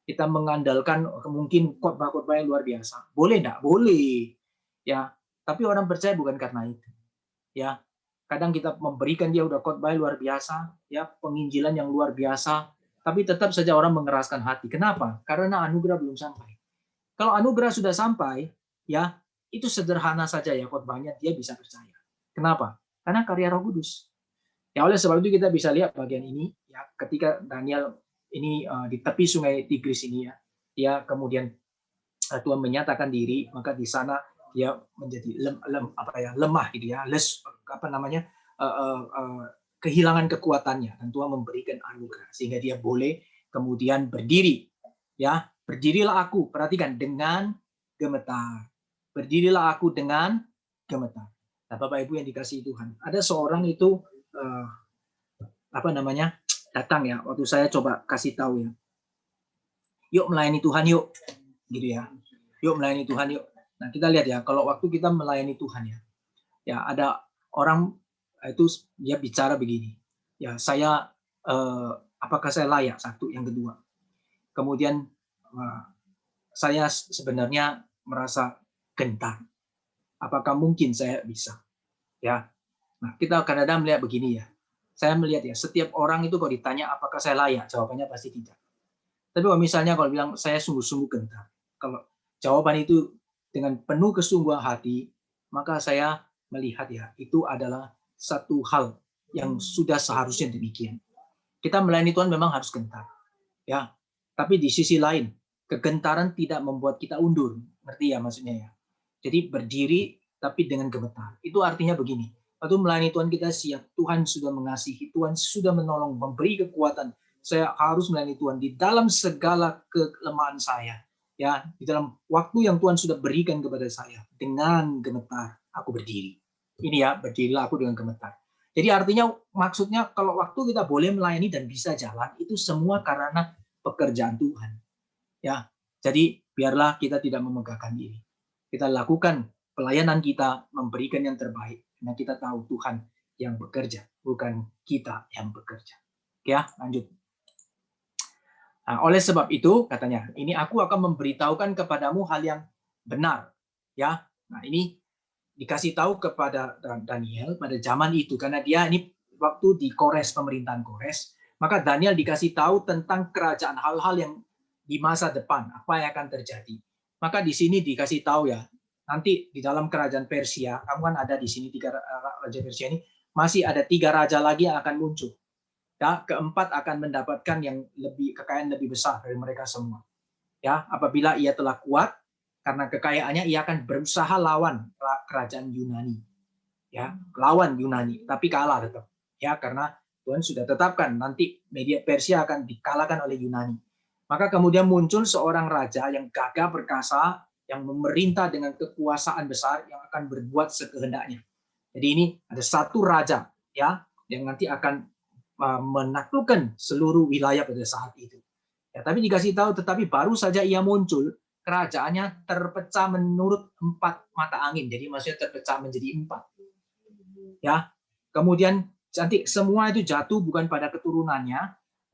Kita mengandalkan mungkin khotbah-khotbah yang luar biasa. Boleh enggak? Boleh. Ya, tapi orang percaya bukan karena itu. Ya, kadang kita memberikan dia udah khotbah luar biasa, ya, penginjilan yang luar biasa, tapi tetap saja orang mengeraskan hati. Kenapa? Karena anugerah belum sampai. Kalau anugerah sudah sampai, ya, itu sederhana saja ya khotbahnya, dia bisa percaya. Kenapa? Karena karya Roh Kudus. Ya, oleh sebab itu kita bisa lihat bagian ini, ya, ketika Daniel ini di tepi sungai Tigris ini, ya, dia kemudian Tuhan menyatakan diri, maka di sana dia menjadi lemah gitu ya, kehilangan kekuatannya, dan Tuhan memberikan anugerah sehingga dia boleh kemudian berdiri. Ya, berdirilah aku, perhatikan, dengan gemetar. Berdirilah aku dengan gemetar. Nah, Bapak Ibu yang dikasihi Tuhan, ada seorang itu datang ya, waktu saya coba kasih tahu ya, yuk melayani Tuhan yuk, gitu ya, yuk melayani Tuhan yuk. Nah, kita lihat ya, kalau waktu kita melayani Tuhan ya ada orang itu dia bicara begini, ya saya apakah saya layak, satu, yang kedua, kemudian saya sebenarnya merasa gentar, apakah mungkin saya bisa, ya. Nah, kita kadang-kadang melihat begini ya, saya melihat ya, setiap orang itu kalau ditanya apakah saya layak, jawabannya pasti tidak. Tapi kalau misalnya kalau bilang saya sungguh-sungguh gentar, kalau jawaban itu dengan penuh kesungguhan hati, maka saya melihat ya, itu adalah satu hal yang sudah seharusnya demikian. Kita melayani Tuhan memang harus gentar, ya. Tapi di sisi lain, kegentaran tidak membuat kita undur, ngerti ya maksudnya ya. Jadi berdiri tapi dengan gemetar. Itu artinya begini. Waktu melayani Tuhan kita siap, Tuhan sudah mengasihi, Tuhan sudah menolong, memberi kekuatan. Saya harus melayani Tuhan di dalam segala kelemahan saya. Ya, di dalam waktu yang Tuhan sudah berikan kepada saya, dengan gemetar aku berdiri. Ini ya, berdirilah aku dengan gemetar. Jadi artinya maksudnya kalau waktu kita boleh melayani dan bisa jalan, itu semua karena pekerjaan Tuhan. Ya, jadi biarlah kita tidak memegahkan diri. Kita lakukan pelayanan kita, memberikan yang terbaik. Karena kita tahu Tuhan yang bekerja, bukan kita yang bekerja. Ya, lanjut. Nah, oleh sebab itu katanya, ini aku akan memberitahukan kepadamu hal yang benar. Ya, nah ini dikasih tahu kepada Daniel pada zaman itu, karena dia ini waktu di Kores, pemerintahan Kores, maka Daniel dikasih tahu tentang kerajaan, hal-hal yang di masa depan, apa yang akan terjadi. Maka di sini dikasih tahu ya, nanti di dalam kerajaan Persia, kamu kan ada di sini 3 raja Persia ini, masih ada 3 raja lagi yang akan muncul. Ya, keempat akan mendapatkan yang kekayaan lebih besar dari mereka semua. Ya, apabila ia telah kuat karena kekayaannya, ia akan berusaha lawan kerajaan Yunani. Ya, lawan Yunani, tapi kalah tetap. Ya, karena Tuhan sudah tetapkan nanti media Persia akan dikalahkan oleh Yunani. Maka kemudian muncul seorang raja yang gagah perkasa, yang memerintah dengan kekuasaan besar, yang akan berbuat sekehendaknya. Jadi ini ada satu raja ya yang nanti akan menaklukkan seluruh wilayah pada saat itu. Ya, tapi dikasih tahu, tetapi baru saja ia muncul, kerajaannya terpecah menurut 4 mata angin. Jadi maksudnya terpecah menjadi 4. Ya, kemudian nanti semua itu jatuh bukan pada keturunannya.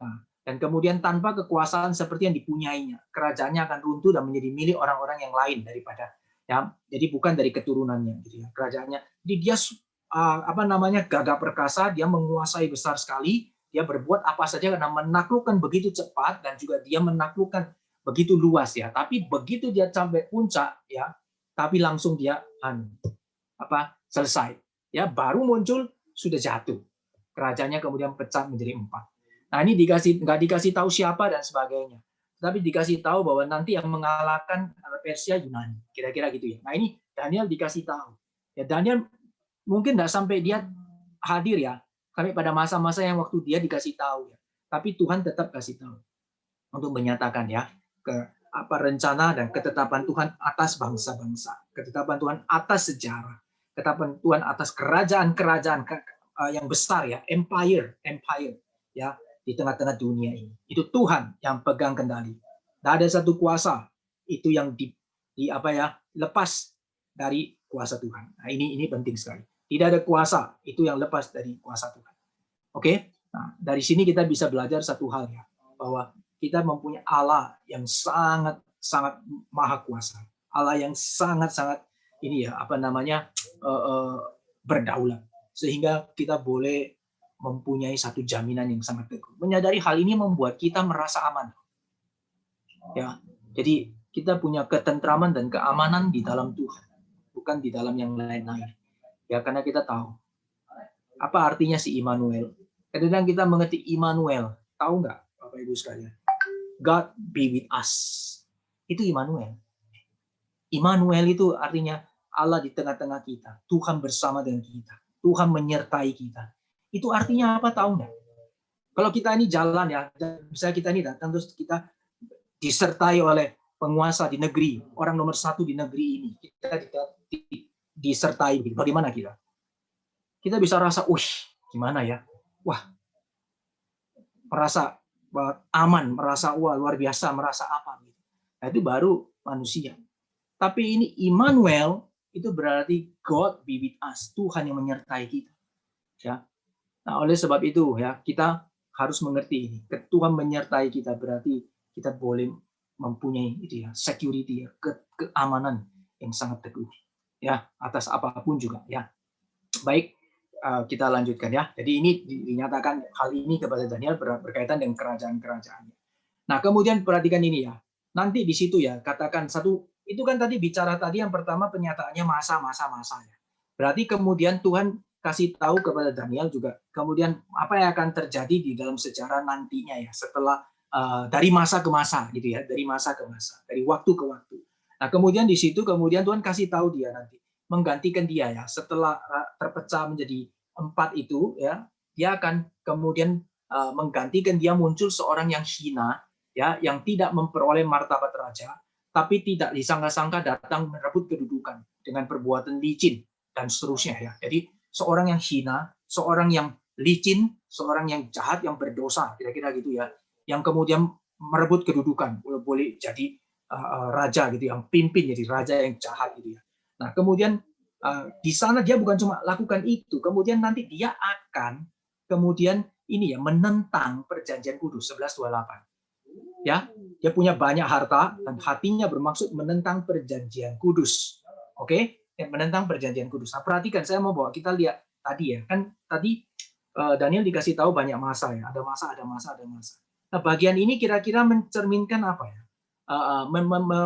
Nah, dan kemudian tanpa kekuasaan seperti yang dipunyainya, kerajaannya akan runtuh dan menjadi milik orang-orang yang lain daripada, ya, jadi bukan dari keturunannya gitu ya, kerajaannya. Jadi dia gagah perkasa, dia menguasai besar sekali, dia berbuat apa saja karena menaklukkan begitu cepat, dan juga dia menaklukkan begitu luas ya. Tapi begitu dia sampai puncak ya, tapi langsung dia selesai. Ya, baru muncul sudah jatuh. Kerajaannya kemudian pecah menjadi 4. Nah, ini nggak dikasih tahu siapa dan sebagainya. Tapi dikasih tahu bahwa nanti yang mengalahkan Persia Yunani. Kira-kira gitu ya. Nah, ini Daniel dikasih tahu. Ya, Daniel mungkin nggak sampai dia hadir ya, sampai pada masa-masa yang waktu dia dikasih tahu ya. Tapi Tuhan tetap kasih tahu untuk menyatakan ya rencana dan ketetapan Tuhan atas bangsa-bangsa, ketetapan Tuhan atas sejarah, ketetapan Tuhan atas kerajaan-kerajaan yang besar ya, empire ya di tengah-tengah dunia ini. Itu Tuhan yang pegang kendali. Tidak ada satu kuasa itu yang lepas dari kuasa Tuhan. Nah, ini penting sekali. Tidak ada kuasa itu yang lepas dari kuasa Tuhan. Oke? Nah, dari sini kita bisa belajar satu hal ya, bahwa kita mempunyai Allah yang sangat maha kuasa. Allah yang sangat berdaulat. Sehingga kita boleh mempunyai satu jaminan yang sangat teguh. Menyadari hal ini membuat kita merasa aman. Ya. Jadi kita punya ketentraman dan keamanan di dalam Tuhan, bukan di dalam yang lain-lain. Ya, karena kita tahu apa artinya si Immanuel. Kadang-kadang kita mengerti Immanuel. Tahu nggak, Bapak Ibu sekalian? God be with us. Itu Immanuel. Immanuel itu artinya Allah di tengah-tengah kita. Tuhan bersama dengan kita. Tuhan menyertai kita. Itu artinya apa, tahu nggak? Kalau kita ini jalan ya, misalnya kita ini datang terus kita disertai oleh penguasa di negeri, orang nomor 1 di negeri ini. Kita disertai. Bagaimana kita? Kita bisa rasa, gimana ya? Wah, merasa aman, merasa luar biasa, merasa apa? Nah, itu baru manusia. Tapi ini Immanuel itu berarti God be with us, Tuhan yang menyertai kita. Ya. Nah, oleh sebab itu ya kita harus mengerti ini. Tuhan menyertai kita berarti kita boleh mempunyai itu ya, security ya, keamanan yang sangat teguh ya atas apapun juga ya. Baik, kita lanjutkan ya. Jadi ini dinyatakan hal ini kepada Daniel berkaitan dengan kerajaan-kerajaan. Nah, kemudian perhatikan ini ya. Nanti di situ ya katakan satu, itu kan tadi bicara tadi yang pertama penyataannya masa ya. Berarti kemudian Tuhan kasih tahu kepada Daniel juga kemudian apa yang akan terjadi di dalam sejarah nantinya ya, setelah dari masa ke masa gitu ya, dari masa ke masa, dari waktu ke waktu. Nah, kemudian di situ kemudian Tuhan kasih tahu dia nanti menggantikan dia ya, setelah terpecah menjadi 4 itu ya, dia akan kemudian menggantikan dia, muncul seorang yang hina ya, yang tidak memperoleh martabat raja, tapi tidak disangka-sangka datang merebut kedudukan dengan perbuatan licin dan seterusnya ya. Jadi seorang yang hina, seorang yang licin, seorang yang jahat, yang berdosa, kira-kira gitu ya, yang kemudian merebut kedudukan, boleh jadi raja gitu, yang pimpin jadi raja yang jahat gitu ya. Nah, kemudian di sana dia bukan cuma lakukan itu, kemudian nanti dia akan kemudian ini ya menentang perjanjian kudus 11:28. Ya, dia punya banyak harta dan hatinya bermaksud menentang perjanjian kudus. Oke, menentang perjanjian kudus. Nah, perhatikan, saya mau bawa kita lihat tadi ya, kan tadi Daniel dikasih tahu banyak masa ya, ada masa. Nah, bagian ini kira-kira mencerminkan apa ya?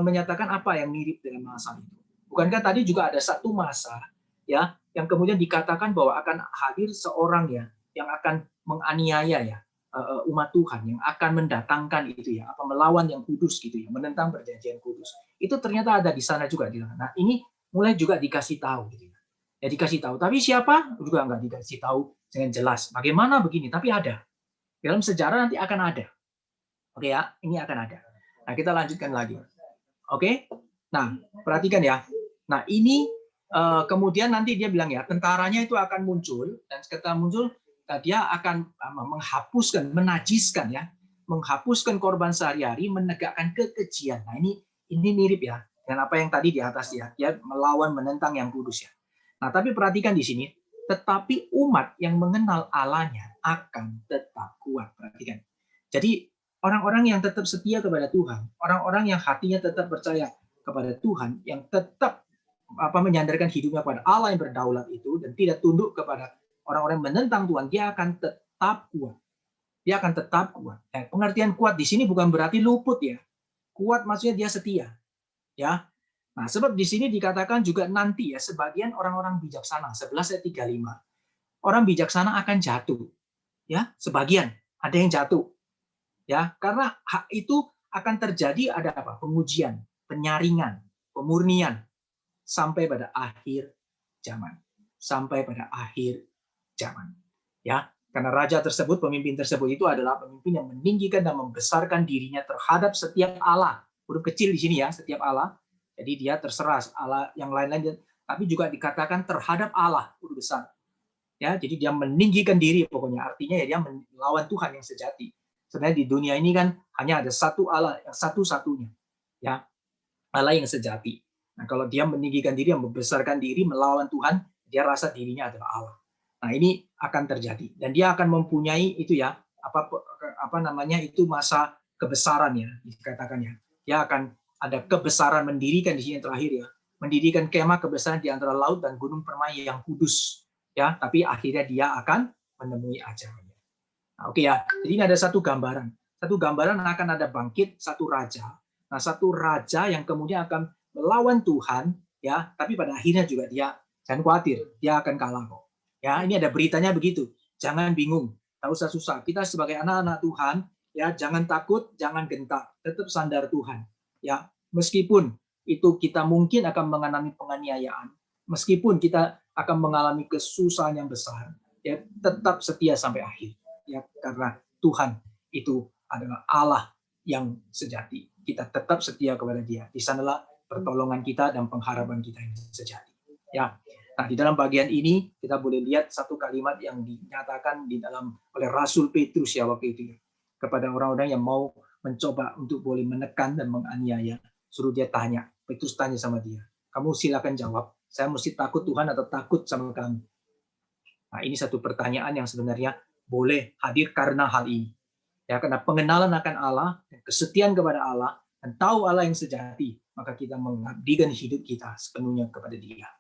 Menyatakan apa yang mirip dengan masa itu. Bukankah tadi juga ada satu masa ya yang kemudian dikatakan bahwa akan hadir seorang ya yang akan menganiaya ya umat Tuhan, yang akan mendatangkan itu ya, melawan yang kudus gitu ya, menentang perjanjian kudus. Itu ternyata ada di sana juga. Nah, ini mulai juga dikasih tahu gitu ya. Ya dikasih tahu, tapi siapa juga nggak dikasih tahu dengan jelas. Bagaimana begini, tapi ada. Dalam sejarah nanti akan ada. Oke ya, ini akan ada. Nah, kita lanjutkan lagi. Oke? Nah, perhatikan ya. Nah, ini kemudian nanti dia bilang ya, tentaranya itu akan muncul, dan setelah muncul dia akan menghapuskan, menajiskan ya, menghapuskan korban sehari-hari, menegakkan kekejian. Nah, ini mirip ya dengan apa yang tadi di atas ya, dia melawan, menentang yang kudus ya. Nah, tapi perhatikan di sini, tetapi umat yang mengenal Allahnya akan tetap kuat. Perhatikan. Jadi orang-orang yang tetap setia kepada Tuhan, orang-orang yang hatinya tetap percaya kepada Tuhan, yang tetap menyandarkan hidupnya pada Allah yang berdaulat itu dan tidak tunduk kepada orang-orang yang menentang Tuhan, dia akan tetap kuat. Dia akan tetap kuat. Nah, pengertian kuat di sini bukan berarti luput ya. Kuat maksudnya dia setia. Ya. Nah, sebab di sini dikatakan juga nanti ya, sebagian orang-orang bijaksana, 11 ayat 35. Orang bijaksana akan jatuh. Ya, sebagian ada yang jatuh. Ya, karena hak itu akan terjadi ada apa? Pengujian, penyaringan, pemurnian sampai pada akhir zaman. Sampai pada akhir zaman. Ya, karena raja tersebut, pemimpin tersebut itu adalah pemimpin yang meninggikan dan membesarkan dirinya terhadap setiap Allah, huruf kecil di sini ya, setiap Allah. Jadi dia terserah Allah yang lain-lain, tapi juga dikatakan terhadap Allah, huruf besar. Ya, jadi dia meninggikan diri pokoknya. Artinya ya dia melawan Tuhan yang sejati. Sebenarnya di dunia ini kan hanya ada satu Allah yang satu-satunya. Ya, Allah yang sejati. Nah, kalau dia meninggikan diri, membesarkan diri, melawan Tuhan, dia rasa dirinya adalah Allah. Nah, ini akan terjadi dan dia akan mempunyai itu ya, apa namanya itu masa kebesaran ya, dikatakan ya. Dia akan ada kebesaran mendirikan di sini yang terakhir ya. Mendirikan kemah kebesaran di antara laut dan gunung permai yang kudus. Ya, tapi akhirnya dia akan menemui ajalnya. Nah, oke ya. Jadi ini ada satu gambaran. Satu gambaran akan ada bangkit satu raja. Nah, satu raja yang kemudian akan melawan Tuhan ya, tapi pada akhirnya juga dia jangan khawatir, dia akan kalah kok. Ya, ini ada beritanya begitu. Jangan bingung, tak usah susah. Kita sebagai anak-anak Tuhan, ya jangan takut, jangan gentar, tetap sandar Tuhan. Ya, meskipun itu kita mungkin akan mengalami penganiayaan, meskipun kita akan mengalami kesusahan yang besar, ya tetap setia sampai akhir. Ya, karena Tuhan itu adalah Allah yang sejati. Kita tetap setia kepada Dia. Di sanalah pertolongan kita dan pengharapan kita yang sejati. Ya. Nah, di dalam bagian ini kita boleh lihat satu kalimat yang dinyatakan di dalam oleh Rasul Petrus ya waktu itu kepada orang-orang yang mau mencoba untuk boleh menekan dan menganiaya. Suruh dia tanya, Petrus tanya sama dia, kamu silakan jawab, saya mesti takut Tuhan atau takut sama kamu? Nah, ini satu pertanyaan yang sebenarnya boleh hadir karena hal ini. Ya, karena pengenalan akan Allah, kesetiaan kepada Allah, dan tahu Allah yang sejati, maka kita mengabdikan hidup kita sepenuhnya kepada Dia.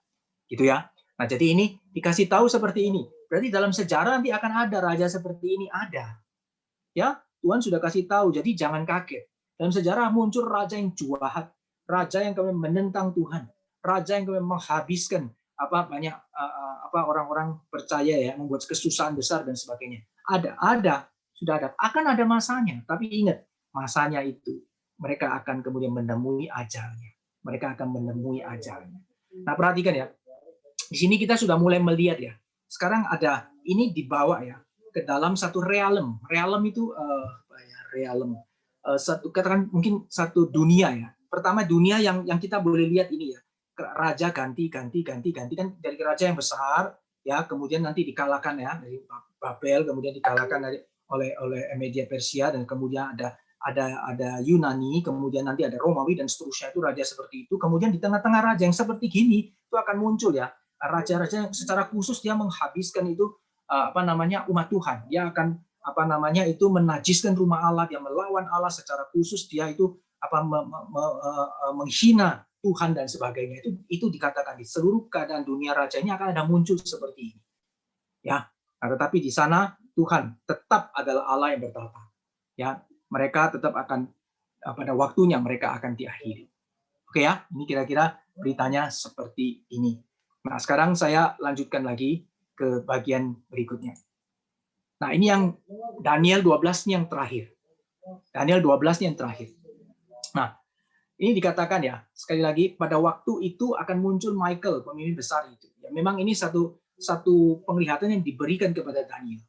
Gitu ya. Nah, jadi ini dikasih tahu seperti ini. Berarti dalam sejarah nanti akan ada raja seperti ini, ada. Ya, Tuhan sudah kasih tahu, jadi jangan kaget. Dalam sejarah muncul raja yang jahat, raja yang kemudian menentang Tuhan, raja yang kemudian menghabiskan banyak orang-orang percaya ya, membuat kesusahan besar dan sebagainya. Sudah ada. Akan ada masanya, tapi ingat, masanya itu mereka akan kemudian menemui ajalnya. Mereka akan menemui ajalnya. Nah, perhatikan ya. Di sini kita sudah mulai melihat ya. Sekarang ada ini dibawa ya ke dalam satu realm. Realm itu katakan mungkin satu dunia ya. Pertama dunia yang kita boleh lihat ini ya. Raja ganti kan dari raja yang besar ya, kemudian nanti dikalahkan ya dari Babel, kemudian dikalahkan oleh Media Persia, dan kemudian ada Yunani, kemudian nanti ada Romawi dan seterusnya, itu raja seperti itu. Kemudian di tengah-tengah raja yang seperti gini itu akan muncul ya raja-raja yang secara khusus dia menghabiskan itu umat Tuhan. Dia akan itu menajiskan rumah Allah, dia melawan Allah secara khusus, dia itu menghina Tuhan dan sebagainya. Itu dikatakan di seluruh keadaan dunia raja ini akan ada muncul seperti ini. Ya, nah, tetapi di sana Tuhan tetap adalah Allah yang bertata. Ya, mereka tetap akan pada waktunya mereka akan diakhiri. Oke ya, ini kira-kira beritanya seperti ini. Nah, sekarang saya lanjutkan lagi ke bagian berikutnya. Nah, ini yang Daniel 12 yang terakhir. Daniel 12 yang terakhir. Nah, ini dikatakan ya, sekali lagi pada waktu itu akan muncul Michael, pemimpin besar itu. Ya, memang ini satu penglihatan yang diberikan kepada Daniel.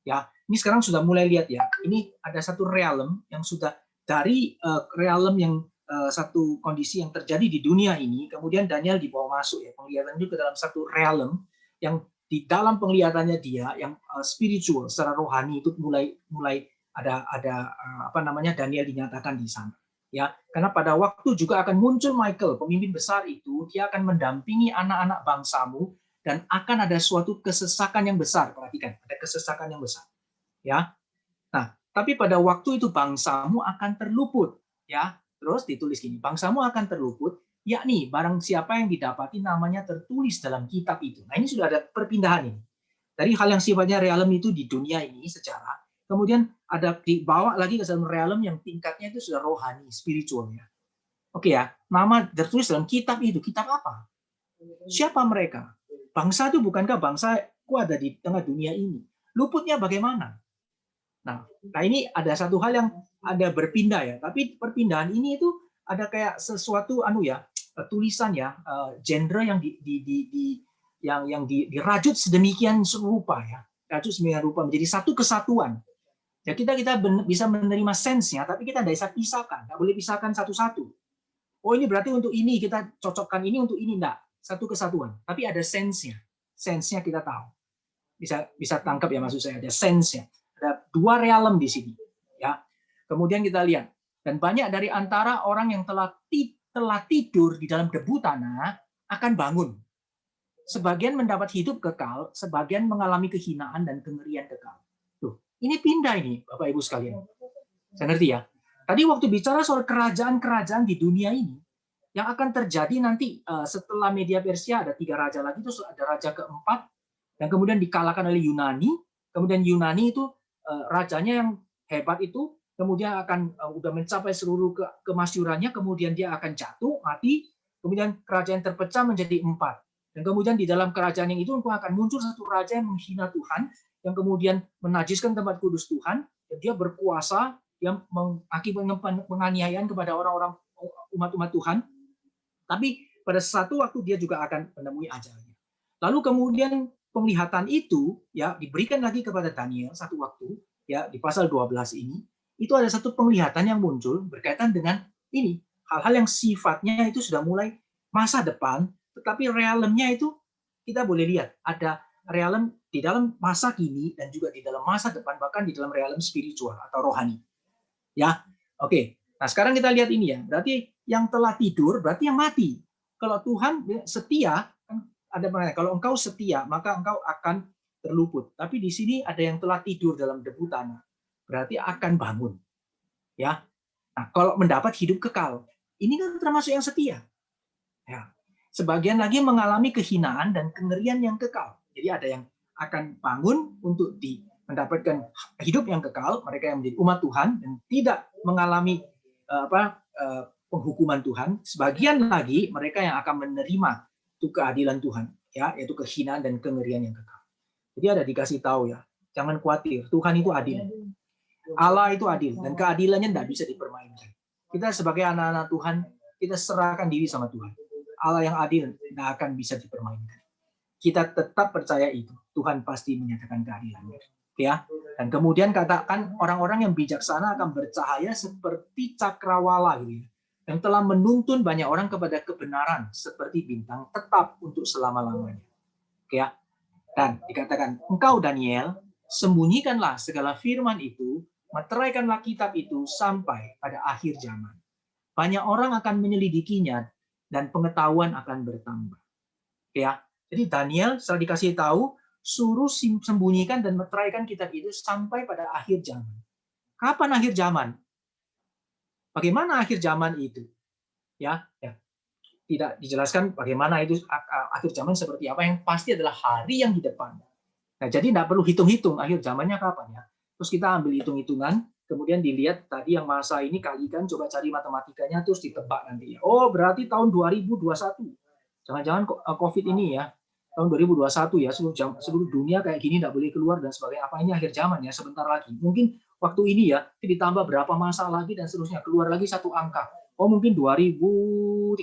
Ya, ini sekarang sudah mulai lihat ya. Ini ada satu realm yang sudah dari realm yang satu kondisi yang terjadi di dunia ini, kemudian Daniel dibawa masuk ya, penglihatan itu ke dalam satu realm yang di dalam penglihatannya dia yang spiritual, secara rohani itu mulai ada Daniel dinyatakan di sana. Ya, karena pada waktu juga akan muncul Michael, pemimpin besar itu, dia akan mendampingi anak-anak bangsamu dan akan ada suatu kesesakan yang besar. Perhatikan, ada kesesakan yang besar. Ya. Nah, tapi pada waktu itu bangsamu akan terluput, ya. Terus ditulis gini, bangsamu akan terluput, yakni barang siapa yang didapati namanya tertulis dalam kitab itu. Nah, ini sudah ada perpindahan ini. Dari hal yang sifatnya realem itu di dunia ini secara, kemudian ada dibawa lagi ke dalam realem yang tingkatnya itu sudah rohani, spiritualnya. Oke ya, nama tertulis dalam kitab itu. Kitab apa? Siapa mereka? Bangsa itu bukankah bangsa ku ada di tengah dunia ini? Luputnya bagaimana? Nah, ini ada satu hal yang ada berpindah ya, tapi perpindahan ini itu ada kayak sesuatu tulisan ya, genre yang dirajut sedemikian rupa ya, rajut sedemikian rupa menjadi satu kesatuan. Ya kita bisa menerima sense-nya, tapi kita tidak bisa pisahkan, nggak boleh pisahkan satu-satu. Oh ini berarti untuk ini kita cocokkan ini untuk ini, enggak, satu kesatuan. Tapi ada sense-nya, sense-nya kita tahu. Bisa tangkap ya maksud saya, ada sense-nya. Ada dua realem di sini. Ya. Kemudian kita lihat, dan banyak dari antara orang yang telah tidur di dalam debu tanah akan bangun. Sebagian mendapat hidup kekal, sebagian mengalami kehinaan dan kengerian kekal. Tuh, ini pindah ini, Bapak Ibu sekalian. Saya ngerti ya. Tadi waktu bicara soal kerajaan-kerajaan di dunia ini, yang akan terjadi nanti setelah Media Persia ada 3 raja lagi, terus ada raja keempat, yang kemudian dikalahkan oleh Yunani. Kemudian Yunani itu rajanya yang hebat itu, kemudian akan udah mencapai seluruh kemasyurannya, kemudian dia akan jatuh, mati, kemudian kerajaan terpecah menjadi 4. Dan kemudian di dalam kerajaan yang itu akan muncul satu raja yang menghina Tuhan, yang kemudian menajiskan tempat kudus Tuhan, dan dia berkuasa, yang mengakibatkan penganiayaan kepada orang-orang umat-umat Tuhan. Tapi pada satu waktu dia juga akan menemui ajalnya. Lalu kemudian penglihatan itu ya diberikan lagi kepada Daniel satu waktu, ya di pasal 12 ini, itu ada satu penglihatan yang muncul berkaitan dengan ini, hal-hal yang sifatnya itu sudah mulai masa depan, tetapi realemnya itu kita boleh lihat ada realem di dalam masa kini dan juga di dalam masa depan, bahkan di dalam realem spiritual atau rohani. Ya, oke. Nah sekarang kita lihat ini ya, berarti yang telah tidur berarti yang mati. Kalau Tuhan setia, ada maknanya, kalau engkau setia maka engkau akan terluput. Tapi di sini ada yang telah tidur dalam debu tanah, berarti akan bangun. Ya, nah kalau mendapat hidup kekal, ini kan termasuk yang setia. Ya. Sebagian lagi mengalami kehinaan dan kengerian yang kekal. Jadi ada yang akan bangun untuk mendapatkan hidup yang kekal, mereka yang menjadi umat Tuhan dan tidak mengalami penghukuman Tuhan. Sebagian lagi mereka yang akan menerima itu keadilan Tuhan, ya, yaitu kehinaan dan kengerian yang kekal. Jadi ada dikasih tahu ya, jangan khawatir, Tuhan itu adil. Allah itu adil dan keadilannya tidak bisa dipermainkan. Kita sebagai anak-anak Tuhan, kita serahkan diri sama Tuhan. Allah yang adil tidak akan bisa dipermainkan. Kita tetap percaya itu. Tuhan pasti menyatakan keadilannya. Ya. Dan kemudian katakan orang-orang yang bijaksana akan bercahaya seperti cakrawala gitu ya, yang telah menuntun banyak orang kepada kebenaran seperti bintang tetap untuk selama-lamanya. Ya. Dan dikatakan, engkau Daniel, sembunyikanlah segala firman itu, meteraikanlah kitab itu sampai pada akhir zaman. Banyak orang akan menyelidikinya dan pengetahuan akan bertambah. Ya, jadi Daniel setelah dikasih tahu, suruh sembunyikan dan meteraikan kitab itu sampai pada akhir zaman. Kapan akhir zaman? Bagaimana akhir zaman itu? Ya, tidak dijelaskan bagaimana itu akhir zaman seperti apa. Yang pasti adalah hari yang di depan. Nah, jadi tidak perlu hitung-hitung akhir zamannya kapan ya. Terus kita ambil hitung-hitungan, kemudian dilihat tadi yang masa ini kalikan, coba cari matematikanya, terus ditebak nanti. Oh, berarti tahun 2021. Jangan-jangan COVID ini ya, tahun 2021 ya, seluruh dunia kayak gini tidak boleh keluar dan sebagainya. Apa ini akhir zaman ya, sebentar lagi. Mungkin waktu ini ya, ditambah berapa masa lagi dan seterusnya. Keluar lagi satu angka. Oh, mungkin 2030.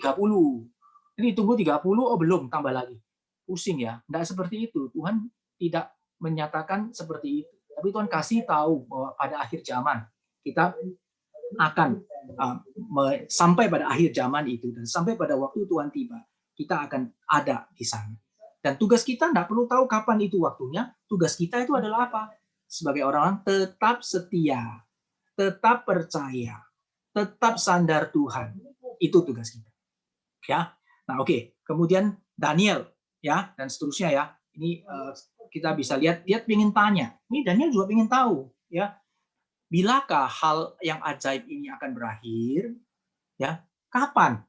Ini tunggu 30, oh belum, tambah lagi. Pusing ya. Tidak seperti itu. Tuhan tidak menyatakan seperti itu. Tapi Tuhan kasih tahu bahwa pada akhir zaman kita akan sampai pada akhir zaman itu dan sampai pada waktu Tuhan tiba, kita akan ada di sana. Dan tugas kita tidak perlu tahu kapan itu waktunya. Tugas kita itu adalah apa? Sebagai orang-orang tetap setia, tetap percaya, tetap sandar Tuhan. Itu tugas kita. Ya. Nah, oke. Kemudian Daniel ya dan seterusnya ya. Ini kita bisa lihat dia ingin tanya. Ini Daniel juga ingin tahu ya. Bilakah hal yang ajaib ini akan berakhir? Ya. Kapan?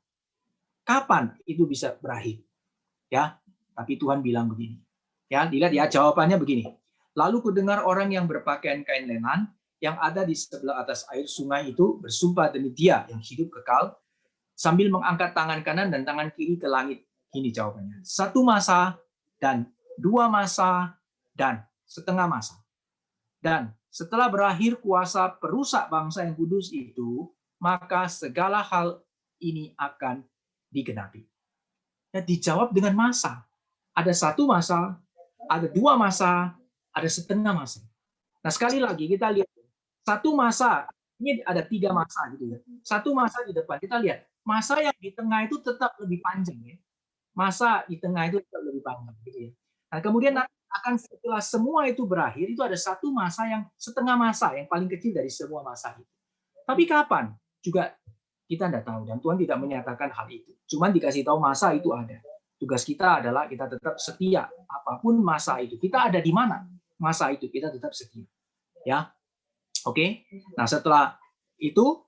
Kapan itu bisa berakhir? Ya. Tapi Tuhan bilang begini. Ya, dilihat ya jawabannya begini. Lalu kudengar orang yang berpakaian kain lenan yang ada di sebelah atas air sungai itu bersumpah demi Dia yang hidup kekal sambil mengangkat tangan kanan dan tangan kiri ke langit. Ini jawabannya. 1 masa dan 2 masa dan setengah masa. Dan setelah berakhir kuasa perusak bangsa yang kudus itu, maka segala hal ini akan digenapi. Dan dijawab dengan masa. Ada 1 masa, ada 2 masa, ada setengah masa. Nah sekali lagi kita lihat Satu masa, ini ada 3 masa gitu ya. Satu masa di depan, kita lihat masa yang di tengah itu tetap lebih panjang ya. Masa di tengah itu tetap lebih panjang gitu ya. Nah, kemudian akan setelah semua itu berakhir, itu ada satu masa yang setengah masa yang paling kecil dari semua masa itu. Tapi kapan? Juga kita tidak tahu dan Tuhan tidak menyatakan hal itu. Cuman dikasih tahu masa itu ada. Tugas kita adalah kita tetap setia apapun masa itu. Kita ada di mana? Masa itu kita tetap setia. Ya. Oke. Nah, setelah itu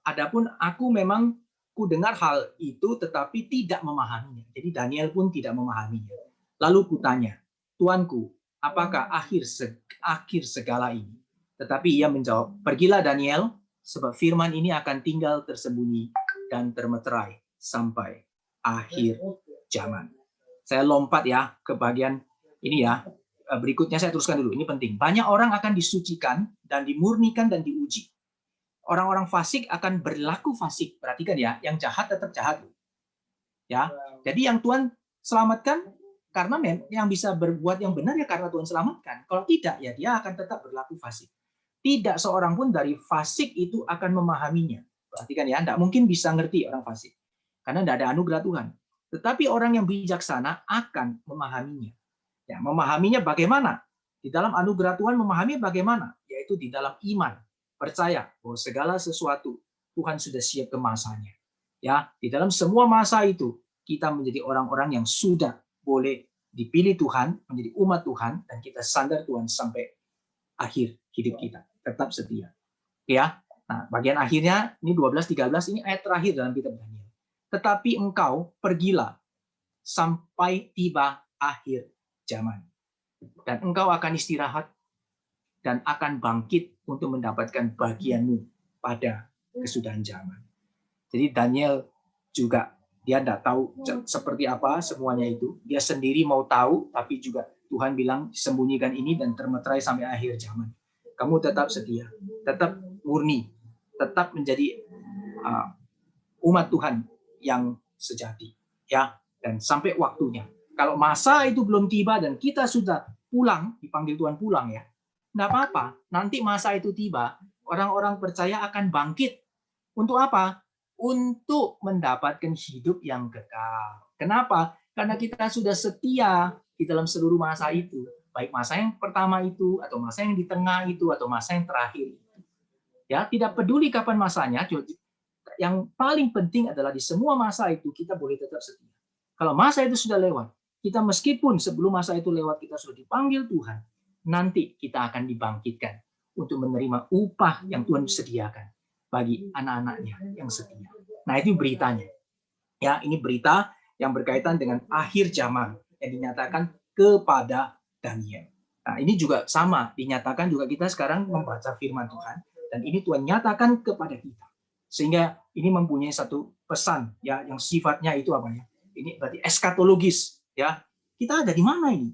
adapun aku memang ku dengar hal itu tetapi tidak memahaminya. Jadi Daniel pun tidak memahaminya. Lalu kutanya, Tuanku, apakah akhir segala ini? Tetapi ia menjawab, pergilah Daniel, sebab firman ini akan tinggal tersembunyi dan termeterai sampai akhir zaman. Saya lompat ya ke bagian ini ya. Berikutnya saya teruskan dulu, ini penting. Banyak orang akan disucikan dan dimurnikan dan diuji. Orang-orang fasik akan berlaku fasik. Perhatikan ya, yang jahat tetap jahat. Ya. Jadi yang Tuhan selamatkan karena yang bisa berbuat yang benar ya karena Tuhan selamatkan. Kalau tidak ya dia akan tetap berlaku fasik. Tidak seorang pun dari fasik itu akan memahaminya. Perhatikan ya, tidak mungkin bisa ngerti orang fasik. Karena tidak ada anugerah Tuhan. Tetapi orang yang bijaksana akan memahaminya. Ya, memahaminya bagaimana? Di dalam anugerah Tuhan memahami bagaimana? Yaitu di dalam iman, percaya bahwa segala sesuatu Tuhan sudah siap masanya. Ya, di dalam semua masa itu kita menjadi orang-orang yang sudah boleh dipilih Tuhan, menjadi umat Tuhan, dan kita sandar Tuhan sampai akhir hidup kita. Tetap setia. Ya. Nah, bagian akhirnya ini 12-13 ini ayat terakhir dalam kitab Daniel. Tetapi engkau pergilah sampai tiba akhir zaman. Dan engkau akan istirahat dan akan bangkit untuk mendapatkan bagianmu pada kesudahan zaman. Jadi Daniel juga dia tidak tahu seperti apa semuanya itu. Dia sendiri mau tahu, tapi juga Tuhan bilang sembunyikan ini dan termeterai sampai akhir zaman. Kamu tetap setia, tetap murni, tetap menjadi umat Tuhan yang sejati, ya. Dan sampai waktunya. Kalau masa itu belum tiba dan kita sudah pulang, dipanggil Tuhan pulang ya, enggak apa-apa. Nanti masa itu tiba, orang-orang percaya akan bangkit. Untuk apa? Untuk mendapatkan hidup yang kekal. Kenapa? Karena kita sudah setia di dalam seluruh masa itu. Baik masa yang pertama itu, atau masa yang di tengah itu, atau masa yang terakhir itu. Ya, tidak peduli kapan masanya, yang paling penting adalah di semua masa itu kita boleh tetap setia. Kalau masa itu sudah lewat, kita meskipun sebelum masa itu lewat kita sudah dipanggil Tuhan, nanti kita akan dibangkitkan untuk menerima upah yang Tuhan sediakan bagi anak-anaknya yang setia. Nah, itu beritanya. Ya, ini berita yang berkaitan dengan akhir zaman yang dinyatakan kepada Daniel. Nah, ini juga sama dinyatakan juga kita sekarang membaca firman Tuhan dan ini Tuhan nyatakan kepada kita. Sehingga ini mempunyai satu pesan ya yang sifatnya itu apa ya? Ini berarti eskatologis ya. Kita ada di mana ini?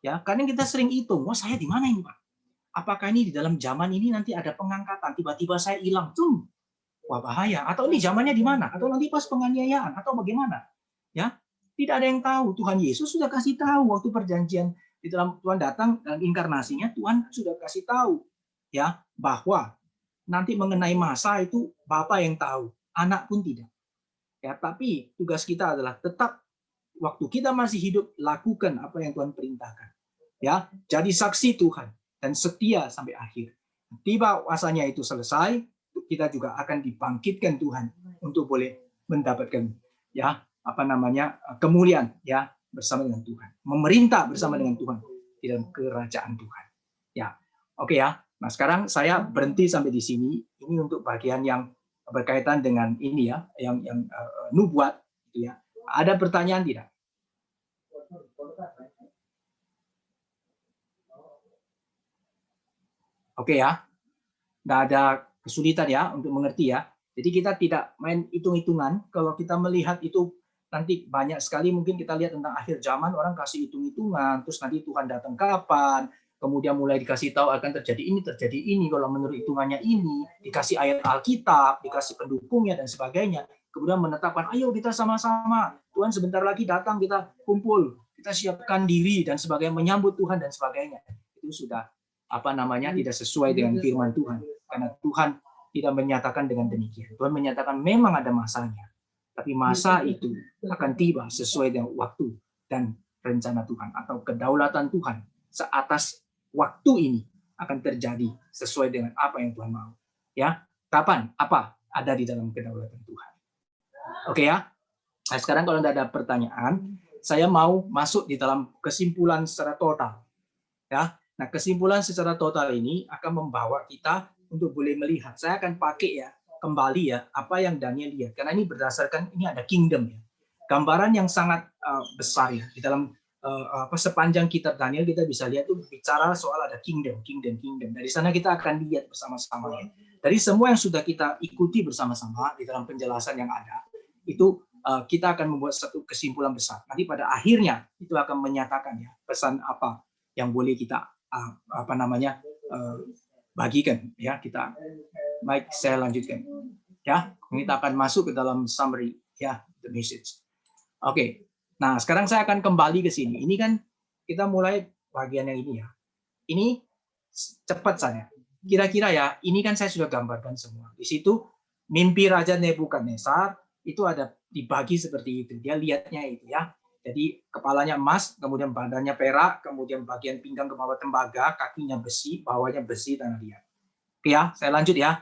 Ya, kadang kita sering hitung, wah saya di mana ini, Pak? Apakah ini di dalam zaman ini nanti ada pengangkatan, tiba-tiba saya hilang, wah bahaya. Atau ini zamannya di mana? Atau nanti pas penganiayaan atau bagaimana? Ya, tidak ada yang tahu. Tuhan Yesus sudah kasih tahu waktu perjanjian di dalam Tuhan datang dalam inkarnasinya, Tuhan sudah kasih tahu ya bahwa nanti mengenai masa itu Bapa yang tahu, anak pun tidak. Ya, tapi tugas kita adalah tetap waktu kita masih hidup lakukan apa yang Tuhan perintahkan. Ya, jadi saksi Tuhan dan setia sampai akhir. Tiba masanya itu selesai, kita juga akan dibangkitkan Tuhan untuk boleh mendapatkan ya apa namanya kemuliaan ya bersama dengan Tuhan, memerintah bersama dengan Tuhan di dalam kerajaan Tuhan. Ya, oke ya. Nah sekarang saya berhenti sampai di sini. Ini untuk bagian yang berkaitan dengan ini ya, yang nubuat, gitu ya. Ada pertanyaan tidak? Oke ya. Nggak ada kesulitan ya untuk mengerti ya. Jadi kita tidak main hitung-hitungan. Kalau kita melihat itu nanti banyak sekali mungkin kita lihat tentang akhir zaman orang kasih hitung-hitungan. Terus nanti Tuhan datang kapan. Kemudian mulai dikasih tahu akan terjadi ini. Kalau menurut hitungannya ini. Dikasih ayat Alkitab, dikasih pendukungnya dan sebagainya. Kemudian menetapkan, ayo kita sama-sama. Tuhan sebentar lagi datang, kita kumpul. Kita siapkan diri dan sebagainya. Menyambut Tuhan dan sebagainya. Itu sudah tidak sesuai dengan firman Tuhan. Karena Tuhan tidak menyatakan dengan demikian. Tuhan menyatakan memang ada masanya. Tapi masa itu akan tiba sesuai dengan waktu dan rencana Tuhan atau kedaulatan Tuhan seatas waktu ini akan terjadi sesuai dengan apa yang Tuhan mau. Ya, kapan? Apa? Ada di dalam kedaulatan Tuhan. Oke ya. Nah, sekarang kalau tidak ada pertanyaan, saya mau masuk di dalam kesimpulan secara total. Ya. Nah, kesimpulan secara total ini akan membawa kita untuk boleh melihat. Saya akan pakai kembali apa yang Daniel lihat. Karena ini berdasarkan ini ada kingdom ya. Gambaran yang sangat besar ya di dalam sepanjang kitab Daniel kita bisa lihat itu bicara soal ada kingdom. Dari sana kita akan lihat bersama-sama ya. Dari semua yang sudah kita ikuti bersama-sama di dalam penjelasan yang ada, itu kita akan membuat satu kesimpulan besar. Nanti pada akhirnya itu akan menyatakan ya pesan apa yang boleh kita bagikan ya. Kita baik, saya lanjutkan ya. Kita akan masuk ke dalam summary ya, the message. Oke. Nah, sekarang saya akan kembali ke sini. Ini kan kita mulai bagian yang ini ya. Ini cepat saja. Kira-kira ya, ini kan saya sudah gambarkan semua. Di situ mimpi Raja Nebukadnezar itu ada dibagi seperti itu. Dia lihatnya itu ya. Jadi kepalanya emas, kemudian badannya perak, kemudian bagian pinggang ke bawah tembaga, kakinya besi, bawahnya besi, tanah liat. Oke ya, saya lanjut ya.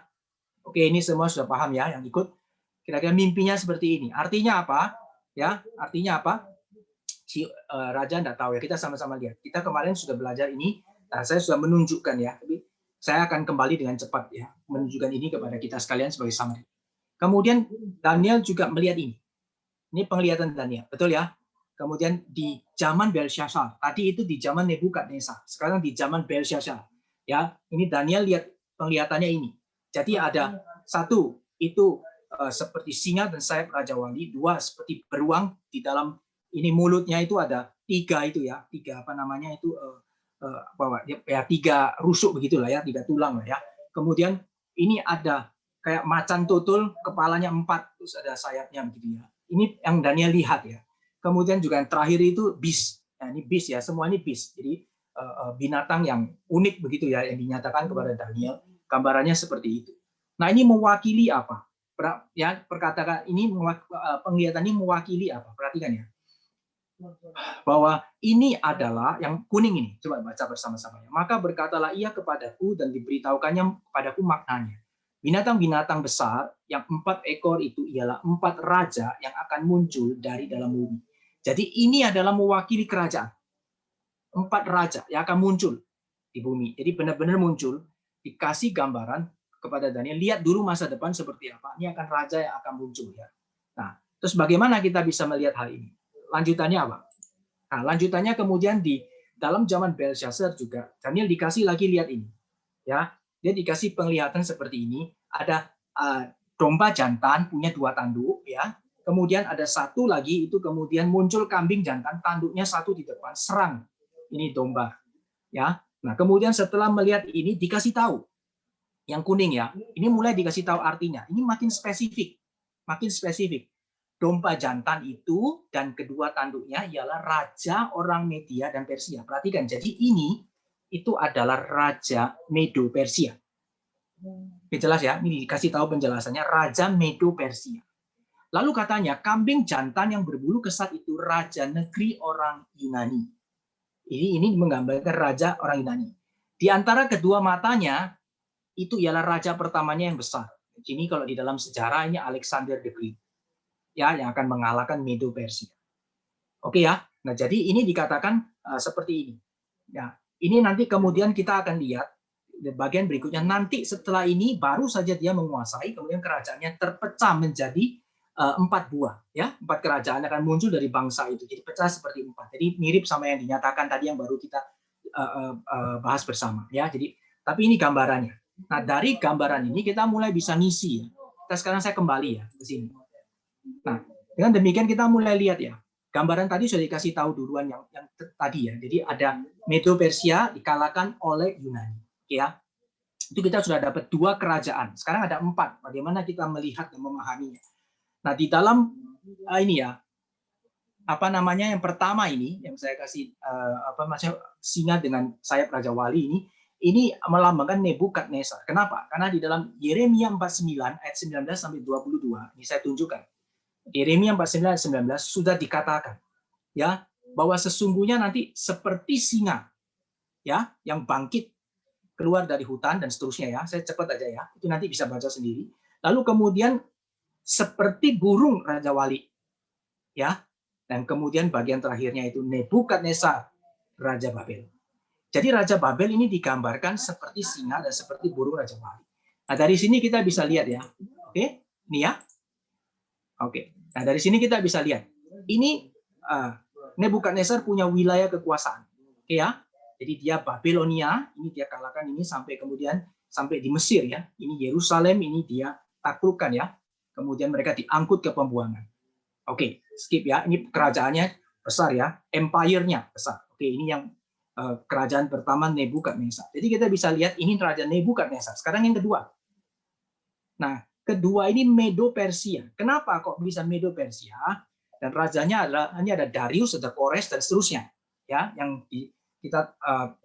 Oke, ini semua sudah paham ya yang ikut. Kira-kira mimpinya seperti ini. Artinya apa? Ya, artinya apa? Si Raja tidak tahu ya. Kita sama-sama lihat. Kita kemarin sudah belajar ini. Nah, saya sudah menunjukkan ya. Tapi saya akan kembali dengan cepat ya, menunjukkan ini kepada kita sekalian sebagai summary. Kemudian Daniel juga melihat ini. Ini penglihatan Daniel, betul ya? Kemudian di zaman Belshazzar. Tadi itu di zaman Nebukadnezar. Sekarang di zaman Belshazzar. Ya, ini Daniel lihat penglihatannya ini. Jadi ada satu itu seperti singa dan sayap Raja Wali, dua seperti beruang di dalam ini mulutnya itu ada tiga itu ya, tiga tiga rusuk begitulah ya, tiga tulang lah ya. Kemudian ini ada kayak macan tutul, kepalanya 4, terus ada sayapnya begitu ya. Ini yang Daniel lihat ya. Kemudian juga yang terakhir itu beast. Nah, ini beast ya, semua ini beast. Jadi binatang yang unik begitu ya yang dinyatakan kepada Daniel. Gambarannya seperti itu. Nah, ini mewakili apa? Ya, perkataan ini penglihatan ini mewakili apa? Perhatikan ya. Bahwa ini adalah yang kuning ini. Coba baca bersama-sama. Maka berkatalah ia kepadaku dan diberitahukannya kepadaku maknanya. Binatang-binatang besar yang 4 ekor itu ialah 4 raja yang akan muncul dari dalam bumi. Jadi ini adalah mewakili kerajaan. 4 raja yang akan muncul di bumi. Jadi benar-benar muncul, dikasih gambaran kepada Daniel. Lihat dulu masa depan seperti apa. Ini akan raja yang akan muncul ya. Nah, terus bagaimana kita bisa melihat hal ini? Lanjutannya apa? Nah, lanjutannya kemudian di dalam zaman Belshazzar juga Daniel dikasih lagi lihat ini. Ya, dia dikasih penglihatan seperti ini. Ada domba jantan punya 2 tanduk ya. Kemudian ada satu lagi itu kemudian muncul kambing jantan, tanduknya satu di depan, serang ini domba. Ya. Nah, kemudian setelah melihat ini dikasih tahu yang kuning ya. Ini mulai dikasih tahu artinya. Ini makin spesifik. Makin spesifik. Domba jantan itu dan kedua tanduknya ialah raja orang Media dan Persia. Perhatikan, jadi ini itu adalah raja Medo Persia. Jelas ya, ini dikasih tahu penjelasannya raja Medo Persia. Lalu katanya kambing jantan yang berbulu kesat itu raja negeri orang Yunani. Ini menggambarkan raja orang Yunani. Di antara kedua matanya itu ialah raja pertamanya yang besar. Ini kalau di dalam sejarah ini Alexander the Great. Ya, yang akan mengalahkan Medo Persia. Oke ya. Nah, jadi ini dikatakan seperti ini. Ya, ini nanti kemudian kita akan lihat di bagian berikutnya, nanti setelah ini baru saja dia menguasai, kemudian kerajaannya terpecah menjadi 4 buah, ya 4 kerajaan akan muncul dari bangsa itu, jadi pecah seperti 4. Jadi mirip sama yang dinyatakan tadi yang baru kita bahas bersama, ya. Jadi tapi ini gambarannya. Nah, dari gambaran ini kita mulai bisa ngisi. Ya. Sekarang saya kembali ya ke sini. Nah, dengan demikian kita mulai lihat ya. Gambaran tadi sudah dikasih tahu duluan yang tadi ya. Jadi ada Medo Persia dikalahkan oleh Yunani, ya. Itu kita sudah dapat 2 kerajaan. Sekarang ada 4. Bagaimana kita melihat dan memahaminya? Nah, di dalam ini ya, yang pertama ini yang saya kasih singa dengan sayap Raja Wali ini melambangkan Nebukadnezar. Kenapa? Karena di dalam Yeremia 49 ayat 19 sampai 22, ini saya tunjukkan. Yeremia 49 ayat 19 sudah dikatakan ya bahwa sesungguhnya nanti seperti singa ya yang bangkit keluar dari hutan dan seterusnya ya. Saya cepat aja ya. Itu nanti bisa baca sendiri. Lalu kemudian seperti burung Raja Wali ya. Dan kemudian bagian terakhirnya itu Nebukadnezar Raja Babel. Jadi Raja Babel ini digambarkan seperti singa dan seperti burung Raja Wali. Nah, dari sini kita bisa lihat ya. Oke, ini ya. Oke. Nah, dari sini kita bisa lihat. Ini Nebukadnezar punya wilayah kekuasaan. Oke ya. Jadi dia Babilonia, ini dia kalahkan ini sampai kemudian sampai di Mesir ya. Ini Yerusalem, ini dia taklukkan ya. Kemudian mereka diangkut ke pembuangan. Oke, skip ya. Ini kerajaannya besar ya. Empire-nya besar. Oke, ini yang kerajaan pertama Nebukadnezar. Jadi kita bisa lihat ini Raja Nebukadnezar. Sekarang yang kedua. Nah, kedua ini Medo Persia. Kenapa kok bisa Medo Persia? Dan rajanya adalah ini ada Darius, ada Kores dan seterusnya. Ya, yang kita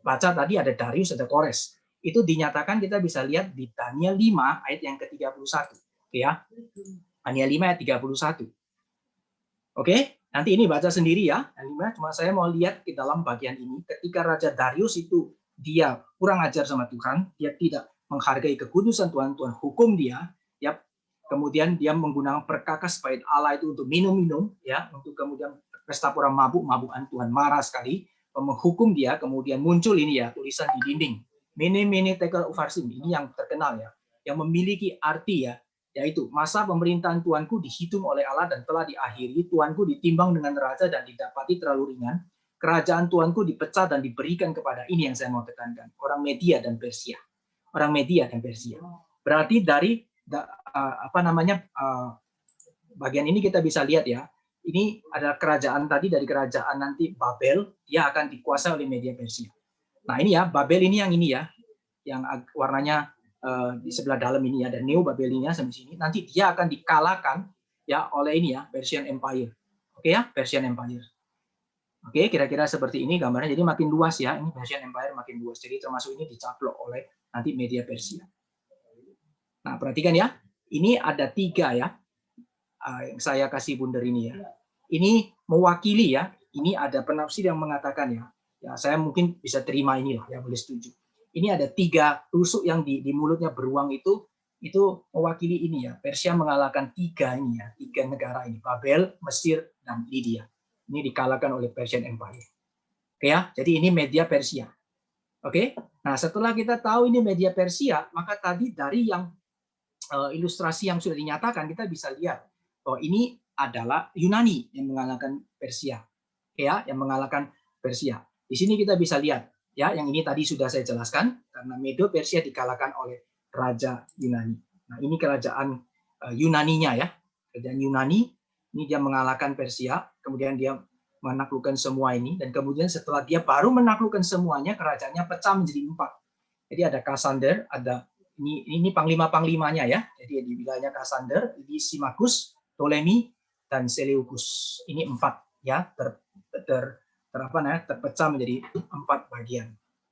baca tadi ada Darius, ada Kores. Itu dinyatakan kita bisa lihat di Daniel 5 ayat yang ke-31. Oke ya. Daniel 5 ayat 31. Oke, nanti ini baca sendiri ya. Cuma saya mau lihat di dalam bagian ini, ketika Raja Darius itu dia kurang ajar sama Tuhan, dia tidak menghargai kekudusan Tuhan, Tuhan hukum dia, ya. Kemudian dia menggunakan perkakas bait Allah itu untuk minum-minum, ya, untuk kemudian pesta pora mabuk-mabukan. Tuhan marah sekali, menghukum dia. Kemudian muncul ini ya tulisan di dinding, Mene Mene Tekel Ufarsin, ini yang terkenal ya, yang memiliki arti ya. Yaitu masa pemerintahan Tuanku dihitung oleh Allah dan telah diakhiri, Tuanku ditimbang dengan raja dan didapati terlalu ringan, kerajaan Tuanku dipecah dan diberikan kepada, ini yang saya mau tekankan, orang Media dan Persia. Orang Media dan Persia. Berarti dari bagian ini kita bisa lihat ya, ini adalah kerajaan tadi dari kerajaan nanti Babel, dia akan dikuasai oleh Media Persia. Nah ini ya, Babel ini ya, yang warnanya di sebelah dalam ini ya, dan Neo Babylonia sampai sini, nanti dia akan dikalahkan ya oleh ini ya, Persian Empire. Oke ya, Persian Empire. Oke, kira-kira seperti ini gambarnya. Jadi makin luas ya, ini Persian Empire makin luas. Jadi termasuk ini dicaplok oleh nanti Media Persia. Nah, perhatikan ya, ini ada 3 ya, yang saya kasih bundar ini ya. Ini mewakili ya, ini ada penafsir yang mengatakan ya saya mungkin bisa terima inilah, ya boleh setuju. Ini ada 3 tusuk yang di mulutnya beruang itu mewakili ini ya. Persia mengalahkan 3 ini ya, 3 negara ini, Babel, Mesir, dan Lydia. Ini dikalahkan oleh Persian Empire. Oke ya, jadi ini Media Persia. Oke. Nah, setelah kita tahu ini Media Persia, maka tadi dari yang ilustrasi yang sudah dinyatakan kita bisa lihat bahwa ini adalah Yunani yang mengalahkan Persia. Ya, yang mengalahkan Persia. Di sini kita bisa lihat ya, yang ini tadi sudah saya jelaskan, karena Medo Persia dikalahkan oleh Raja Yunani. Nah, ini kerajaan Yunaninya ya. Kerajaan Yunani, ini dia mengalahkan Persia, kemudian dia menaklukkan semua ini, dan kemudian setelah dia baru menaklukkan semuanya, kerajaannya pecah menjadi 4. Jadi ada Kasander, ada ini panglima-panglimanya ya. Jadi di wilayahnya Kasander, ini Simakus, Ptolemy, dan Seleucus. Ini 4 ya, terpecah menjadi 4 bagian.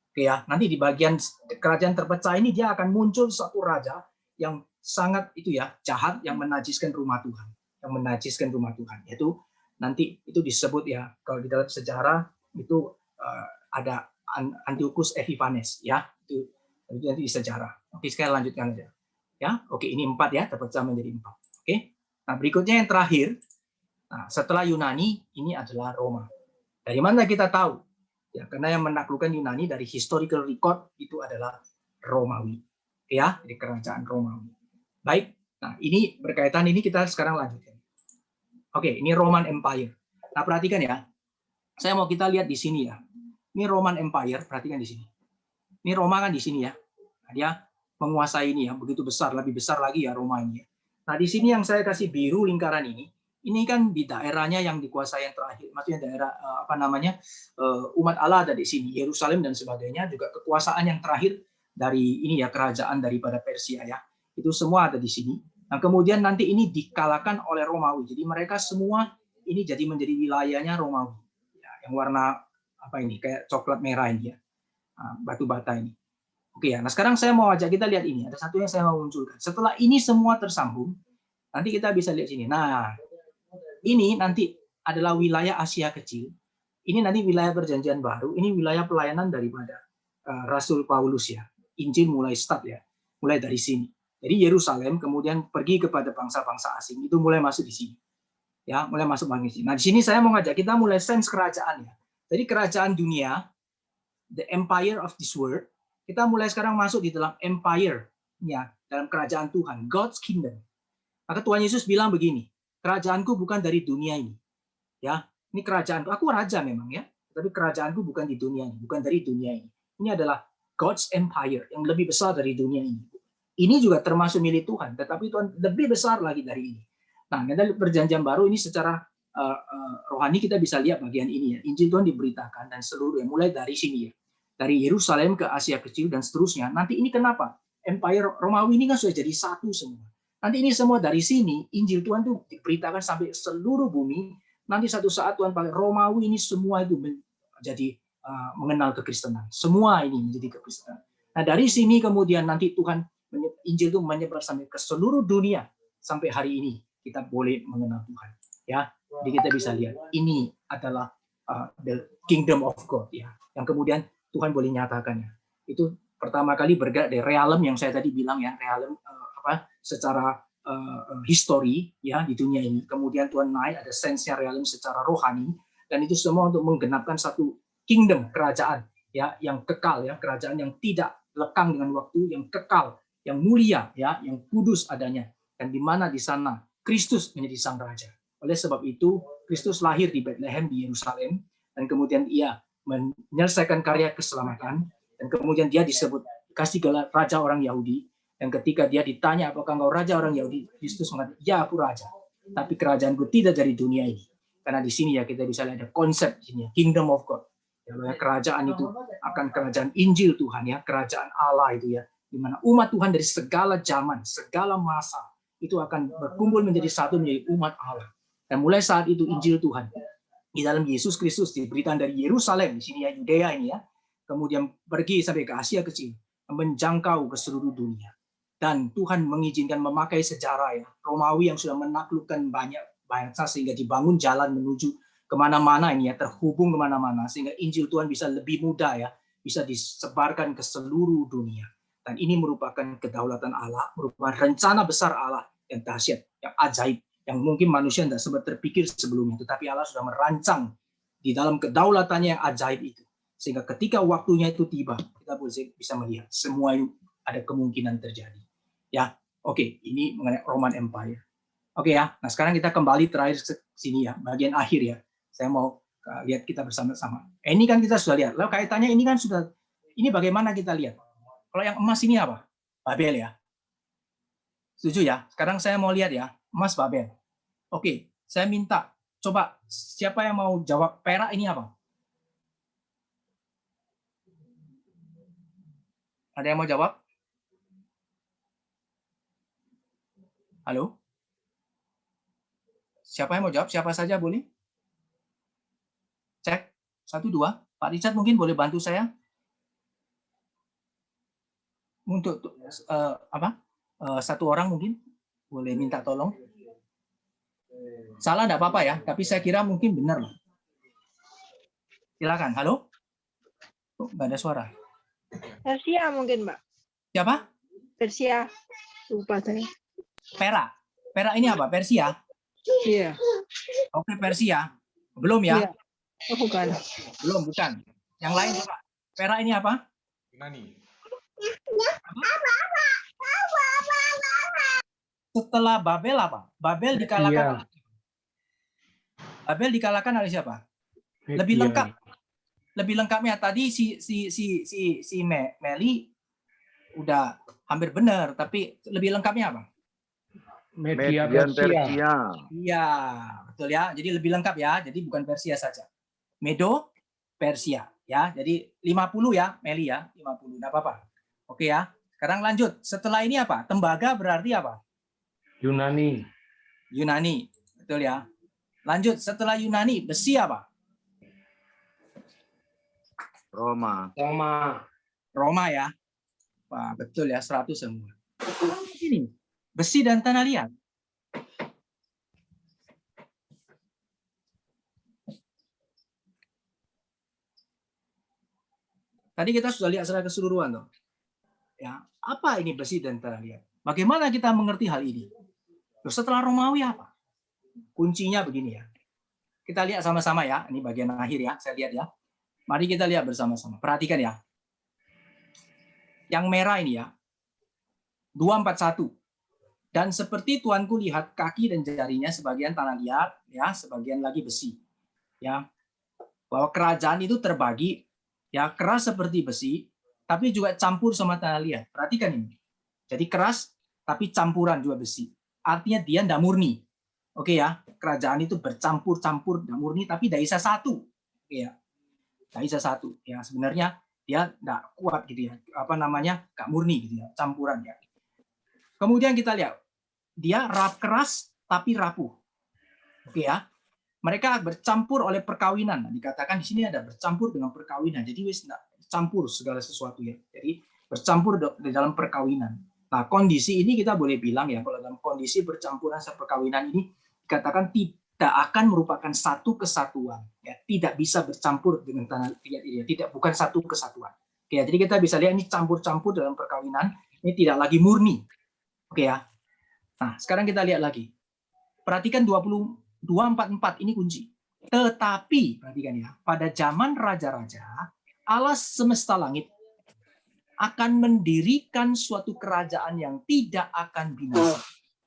Oke ya, nanti di bagian kerajaan terpecah ini dia akan muncul satu raja yang sangat itu ya, jahat, yang menajiskan rumah Tuhan, yaitu nanti itu disebut ya, kalau di dalam sejarah itu ada Antiochus Epiphanes ya, itu nanti di sejarah. Oke, sekali lanjutkan aja. Ya, oke, ini 4 ya, terpecah menjadi 4. Oke. Nah, berikutnya yang terakhir. Nah, setelah Yunani ini adalah Roma. Dari mana kita tahu? Ya, karena yang menaklukkan Yunani dari historical record itu adalah Romawi. Ya, di kerajaan Romawi. Baik. Nah, ini berkaitan, ini kita sekarang lanjutkan. Oke, ini Roman Empire. Nah, perhatikan ya. Saya mau kita lihat di sini ya. Ini Roman Empire, perhatikan di sini. Ini Roma kan di sini ya. Nah, dia menguasai ini ya, begitu besar, lebih besar lagi ya Roma ini. Nah, di sini yang saya kasih biru lingkaran ini kan di daerahnya yang dikuasai yang terakhir, maksudnya daerah umat Allah ada di sini, Yerusalem dan sebagainya, juga kekuasaan yang terakhir dari ini ya, kerajaan daripada Persia ya, itu semua ada di sini. Nah, kemudian nanti ini dikalahkan oleh Romawi, jadi mereka semua ini jadi menjadi wilayahnya Romawi, ya, yang warna apa ini kayak coklat merah ini ya, batu bata ini. Oke ya. Nah, sekarang saya mau ajak kita lihat ini. Ada satu yang saya mau munculkan. Setelah ini semua tersambung, nanti kita bisa lihat sini. Nah, ini nanti adalah wilayah Asia Kecil. Ini nanti wilayah Perjanjian Baru. Ini wilayah pelayanan daripada Rasul Paulus ya. Injil mulai start ya. Mulai dari sini. Jadi Yerusalem kemudian pergi kepada bangsa-bangsa asing. Itu mulai masuk di sini. Ya, mulai masuk di sini. Nah, di sini saya mau ngajak kita mulai sense kerajaan ya. Jadi kerajaan dunia, the empire of this world, kita mulai sekarang masuk di dalam empire-nya, dalam kerajaan Tuhan, God's kingdom. Maka Tuhan Yesus bilang begini, kerajaanku bukan dari dunia ini. Ya, ini kerajaanku. Aku raja memang ya, tapi kerajaanku bukan di dunia ini, bukan dari dunia ini. Ini adalah God's empire yang lebih besar dari dunia ini. Ini juga termasuk milik Tuhan, tetapi Tuhan lebih besar lagi dari ini. Nah, dari Perjanjian Baru ini secara rohani kita bisa lihat bagian ini ya. Injil Tuhan diberitakan dan seluruhnya mulai dari sini ya. Dari Yerusalem ke Asia Kecil dan seterusnya. Nanti ini kenapa? Empire Romawi ini kan sudah jadi satu semua. Nanti ini semua dari sini Injil Tuhan itu diberitakan sampai seluruh bumi. Nanti satu saat Tuhan pakai Romawi ini semua itu menjadi mengenal kekristenan. Semua ini menjadi kekristenan. Nah, dari sini kemudian nanti Tuhan Injil itu menyebar sampai ke seluruh dunia sampai hari ini kita boleh mengenal Tuhan. Ya, jadi kita bisa lihat ini adalah the kingdom of God ya, yang kemudian Tuhan boleh nyatakannya. Itu pertama kali bergerak dari realem yang saya tadi bilang ya, realem secara history ya di dunia ini. Kemudian Tuhan naik ada sense-nya realem secara rohani, dan itu semua untuk menggenapkan satu kingdom, kerajaan ya yang kekal ya, kerajaan yang tidak lekang dengan waktu, yang kekal, yang mulia ya, yang kudus adanya, dan di mana di sana Kristus menjadi sang raja. Oleh sebab itu Kristus lahir di Bethlehem di Yerusalem, dan kemudian ia menyelesaikan karya keselamatan, dan kemudian dia disebut kasih gelar raja orang Yahudi. Dan ketika dia ditanya apakah engkau raja orang Yahudi, Kristus mengatakan ya aku raja, tapi kerajaanku tidak dari dunia ini. Karena di sini ya kita bisa lihat ada konsep di sini kingdom of God. Ya, kerajaan itu akan kerajaan Injil Tuhan ya, kerajaan Allah itu ya, di mana umat Tuhan dari segala zaman, segala masa itu akan berkumpul menjadi satu menjadi umat Allah. Dan mulai saat itu Injil Tuhan di dalam Yesus Kristus diberitakan dari Yerusalem di sini ya, Yudea ini ya, kemudian pergi sampai ke Asia Kecil, menjangkau ke seluruh dunia. Dan Tuhan mengizinkan memakai sejarah ya, Romawi yang sudah menaklukkan banyak bangsa sehingga dibangun jalan menuju kemana-mana ini ya, terhubung kemana-mana sehingga Injil Tuhan bisa lebih mudah ya, bisa disebarkan ke seluruh dunia. Dan ini merupakan kedaulatan Allah, merupakan rencana besar Allah yang dahsyat, yang ajaib, yang mungkin manusia tidak sempat terpikir sebelumnya, tetapi Allah sudah merancang di dalam kedaulatannya yang ajaib itu, sehingga ketika waktunya itu tiba, kita bisa melihat semua itu ada kemungkinan terjadi. Ya, oke, ini mengenai Roman Empire. Oke ya, nah sekarang kita kembali terakhir ke sini ya, bagian akhir ya. Saya mau lihat kita bersama-sama. Ini kan kita sudah lihat. Lalu kaitannya ini kan sudah, ini bagaimana kita lihat? Kalau yang emas ini apa? Babel ya. Setuju ya? Sekarang saya mau lihat ya, emas Babel. Oke, saya minta, coba siapa yang mau jawab perak ini apa? Ada yang mau jawab? Halo? Siapa yang mau jawab? Siapa saja boleh? Cek. 1, 2. Pak Richard mungkin boleh bantu saya? Untuk satu orang mungkin boleh minta tolong. Salah enggak apa-apa ya, tapi saya kira mungkin benar. Silakan. Halo? Oh, enggak ada suara. Persia mungkin, Mbak. Siapa? Persia. Lupa saya. Perak. Perak ini apa? Persia? Iya. Oke, Persia. Belum ya? Iya. Oh, bukan. Belum, bukan. Yang lain coba. Perak ini apa? Yunani. Setelah Babel apa? Babel dikalahkan. Babel dikalahkan oleh siapa? Lebih lengkap. Lebih lengkapnya tadi si Meli udah hampir benar, tapi lebih lengkapnya apa? Media Persia. Iya, betul ya. Jadi lebih lengkap ya. Jadi bukan Persia saja. Medo Persia ya. Jadi 50 ya, Meli ya, 50. Enggak apa-apa. Oke ya. Sekarang lanjut. Setelah ini apa? Tembaga berarti apa? Yunani. Yunani. Betul ya. Lanjut, setelah Yunani, besi apa? Roma. Roma ya. Wah, betul ya, 100 semua. Ini besi dan tanah liat. Tadi kita sudah lihat secara keseluruhan toh. Ya, apa ini besi dan tanah liat? Bagaimana kita mengerti hal ini? Terus setelah Romawi apa? Kuncinya begini ya. Kita lihat sama-sama ya. Ini bagian akhir ya, saya lihat ya. Mari kita lihat bersama-sama. Perhatikan ya. Yang merah ini ya. 241. Dan seperti tuanku lihat kaki dan jarinya sebagian tanah liat, ya, sebagian lagi besi. Ya. Bahwa kerajaan itu terbagi, ya, keras seperti besi, tapi juga campur sama tanah liat. Perhatikan ini. Jadi keras, tapi campuran juga besi. Artinya dia tidak murni. Oke ya, kerajaan itu bercampur-campur, tidak murni, tapi tidak bisa satu. Oke ya, tidak bisa satu. Ya, sebenarnya dia tidak kuat gitu ya. Apa namanya? Nggak murni gitu ya, campuran ya. Kemudian kita lihat, dia keras tapi rapuh. Oke ya. Mereka bercampur oleh perkawinan. Nah, dikatakan di sini ada bercampur dengan perkawinan. Jadi wis campur segala sesuatu ya. Jadi bercampur di dalam perkawinan. Nah, kondisi ini kita boleh bilang ya, kalau dalam kondisi bercampuran perkawinan ini dikatakan tidak akan merupakan satu kesatuan. Ya, tidak bisa bercampur dengan tanah liat ini. Tidak, bukan satu kesatuan. Oke, jadi kita bisa lihat ini campur-campur dalam perkawinan. Ini tidak lagi murni. Oke ya. Nah, sekarang kita lihat lagi. Perhatikan 244 ini kunci. Tetapi, perhatikan ya, pada zaman raja-raja, Allah semesta langit akan mendirikan suatu kerajaan yang tidak akan binasa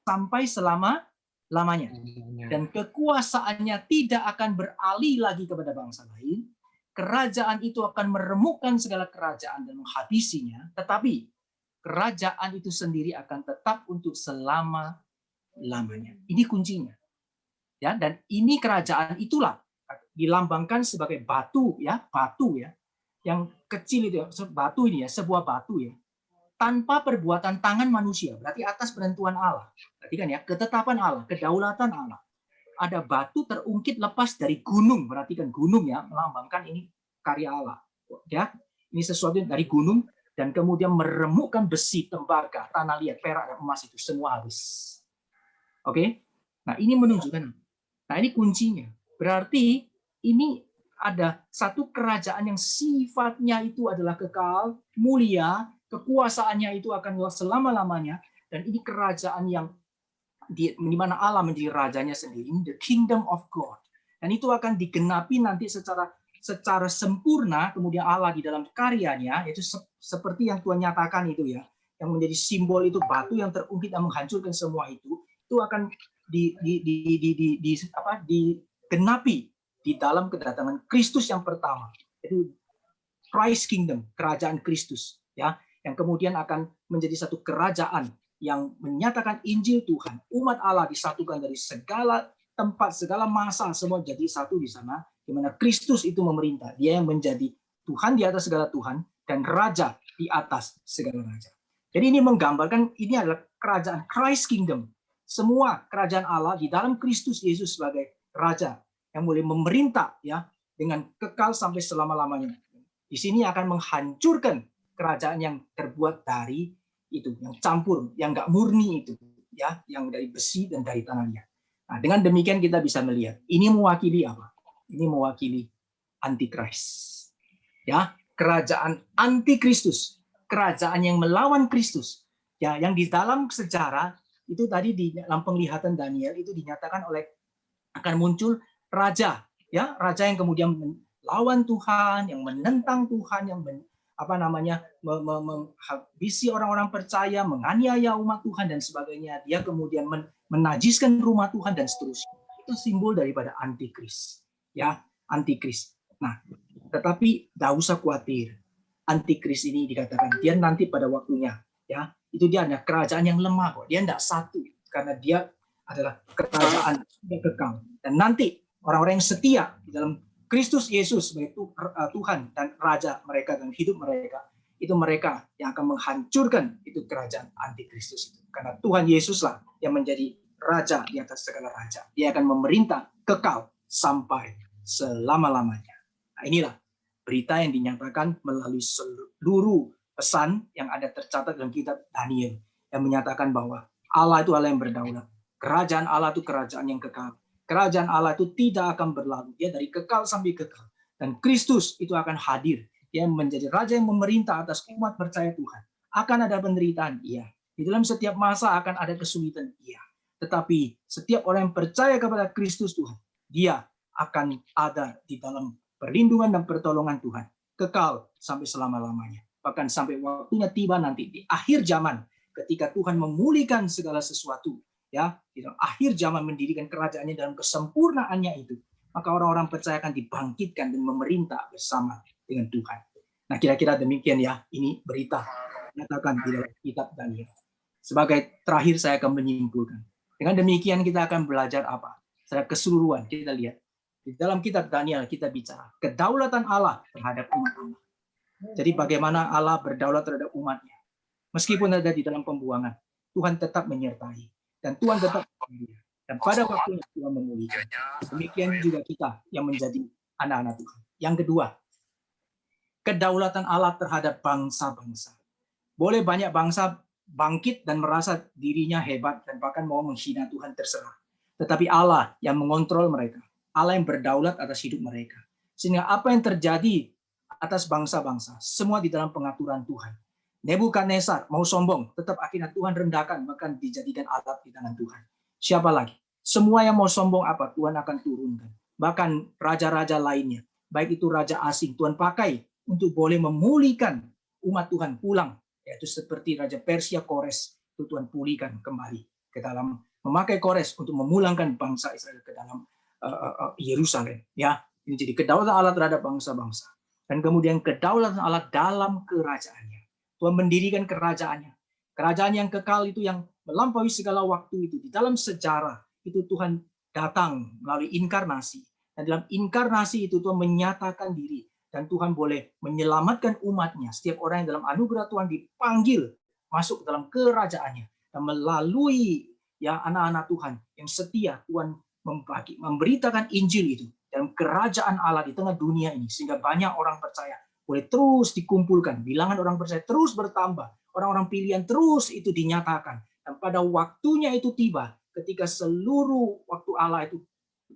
sampai selama-lamanya. Dan kekuasaannya tidak akan beralih lagi kepada bangsa lain. Kerajaan itu akan meremukkan segala kerajaan dan menghabisinya, tetapi kerajaan itu sendiri akan tetap untuk selama-lamanya. Ini kuncinya. Ya, dan ini kerajaan itulah dilambangkan sebagai batu ya, yang kecil itu ya, batu ini ya, sebuah batu ya, tanpa perbuatan tangan manusia, berarti atas penentuan Allah. Perhatikan ya, ketetapan Allah, kedaulatan Allah. Ada batu terungkit lepas dari gunung, perhatikan gunung ya, melambangkan ini karya Allah. Ya, ini sesuatu dari gunung dan kemudian meremukkan besi, tembaga, tanah liat, perak dan emas itu semua habis. Oke? Nah, ini menunjukkan. Nah, ini kuncinya. Berarti ini ada satu kerajaan yang sifatnya itu adalah kekal, mulia, kekuasaannya itu akan selama-lamanya, dan ini kerajaan yang di mana Allah menjadi rajanya sendiri, ini the kingdom of God. Dan itu akan digenapi nanti secara sempurna, kemudian Allah di dalam karyanya, yaitu seperti yang Tuhan nyatakan itu ya, yang menjadi simbol itu batu yang terungkit dan menghancurkan semua itu akan digenapi di dalam kedatangan Kristus yang pertama, itu Christ Kingdom, kerajaan Kristus ya, yang kemudian akan menjadi satu kerajaan yang menyatakan Injil Tuhan, umat Allah disatukan dari segala tempat, segala masa, semua jadi satu di sana, di mana Kristus itu memerintah. Dia yang menjadi Tuhan di atas segala Tuhan dan Raja di atas segala Raja. Jadi ini menggambarkan ini adalah kerajaan Christ Kingdom. Semua kerajaan Allah di dalam Kristus Yesus sebagai Raja yang boleh memerintah ya dengan kekal sampai selama-lamanya. Di sini akan menghancurkan kerajaan yang terbuat dari itu, yang campur, yang nggak murni itu, ya, yang dari besi dan dari tanah liat. Nah, dengan demikian kita bisa melihat ini mewakili apa? Ini mewakili antikris, ya, kerajaan antikristus, kerajaan yang melawan Kristus, ya, yang di dalam sejarah itu tadi di dalam penglihatan Daniel itu dinyatakan oleh akan muncul raja, ya, raja yang kemudian melawan Tuhan, yang menentang Tuhan, yang menghabisi orang-orang percaya, menganiaya umat Tuhan dan sebagainya. Dia kemudian menajiskan rumah Tuhan dan seterusnya. Itu simbol daripada antikris, ya, antikris. Nah, tetapi tidak usah khawatir. Antikris ini dikatakan dia nanti pada waktunya, ya, itu dia ada kerajaan yang lemah kok. Dia tidak satu karena dia adalah kerajaan yang kekal. Dan nanti orang-orang yang setia di dalam Kristus Yesus sebagai Tuhan dan Raja mereka dan hidup mereka, itu mereka yang akan menghancurkan itu kerajaan antikristus itu. Karena Tuhan Yesuslah yang menjadi Raja di atas segala raja. Dia akan memerintah kekal sampai selama-lamanya. Nah, inilah berita yang dinyatakan melalui seluruh pesan yang ada tercatat dalam kitab Daniel yang menyatakan bahwa Allah itu Allah yang berdaulat. Kerajaan Allah itu kerajaan yang kekal. Kerajaan Allah itu tidak akan berlalu. Dia dari kekal sampai kekal. Dan Kristus itu akan hadir. Dia menjadi raja yang memerintah atas umat percaya Tuhan. Akan ada penderitaan, iya. Di dalam setiap masa akan ada kesulitan, iya. Tetapi setiap orang yang percaya kepada Kristus Tuhan, dia akan ada di dalam perlindungan dan pertolongan Tuhan. Kekal sampai selama-lamanya. Bahkan sampai waktunya tiba nanti di akhir zaman ketika Tuhan memulihkan segala sesuatu, ya, di dalam akhir zaman mendirikan kerajaannya dalam kesempurnaannya itu, maka orang-orang percaya akan dibangkitkan dan memerintah bersama dengan Tuhan. Nah, kira-kira demikian ya, ini berita nyatakan di dalam kitab Daniel. Sebagai terakhir saya akan menyimpulkan. Dengan demikian kita akan belajar apa? Secara keseluruhan kita lihat di dalam kitab Daniel kita bicara kedaulatan Allah terhadap umat Allah. Jadi bagaimana Allah berdaulat terhadap umatnya. Meskipun ada di dalam pembuangan, Tuhan tetap menyertai. Dan Tuhan tetap mulia. Dan pada waktunya Tuhan memulihkan. Demikian juga kita yang menjadi anak-anak Tuhan. Yang kedua, kedaulatan Allah terhadap bangsa-bangsa. Boleh banyak bangsa bangkit dan merasa dirinya hebat dan bahkan mau menghina Tuhan, terserah. Tetapi Allah yang mengontrol mereka. Allah yang berdaulat atas hidup mereka. Sehingga apa yang terjadi atas bangsa-bangsa, semua di dalam pengaturan Tuhan. Nebukadnezar mau sombong, tetap akhirnya Tuhan rendahkan, bahkan dijadikan alat di tangan Tuhan. Siapa lagi? Semua yang mau sombong apa? Tuhan akan turunkan. Bahkan raja-raja lainnya, baik itu raja asing, Tuhan pakai untuk boleh memulihkan umat Tuhan pulang. Yaitu seperti Raja Persia Kores, itu Tuhan pulihkan kembali ke dalam, memakai Kores untuk memulangkan bangsa Israel ke dalam Yerusalem. Ya, ini jadi kedaulatan Allah terhadap bangsa-bangsa. Dan kemudian kedaulatan Allah dalam kerajaannya. Tuhan mendirikan kerajaannya. Kerajaan yang kekal itu yang melampaui segala waktu itu. Di dalam sejarah itu Tuhan datang melalui inkarnasi. Dan dalam inkarnasi itu Tuhan menyatakan diri. Dan Tuhan boleh menyelamatkan umatnya. Setiap orang yang dalam anugerah Tuhan dipanggil masuk ke dalam kerajaannya. Dan melalui ya anak-anak Tuhan yang setia, Tuhan memberitakan Injil itu dalam kerajaan Allah di tengah dunia ini. Sehingga banyak orang percaya boleh terus dikumpulkan. Bilangan orang percaya terus bertambah. Orang-orang pilihan terus itu dinyatakan. Dan pada waktunya itu tiba, ketika seluruh waktu Allah itu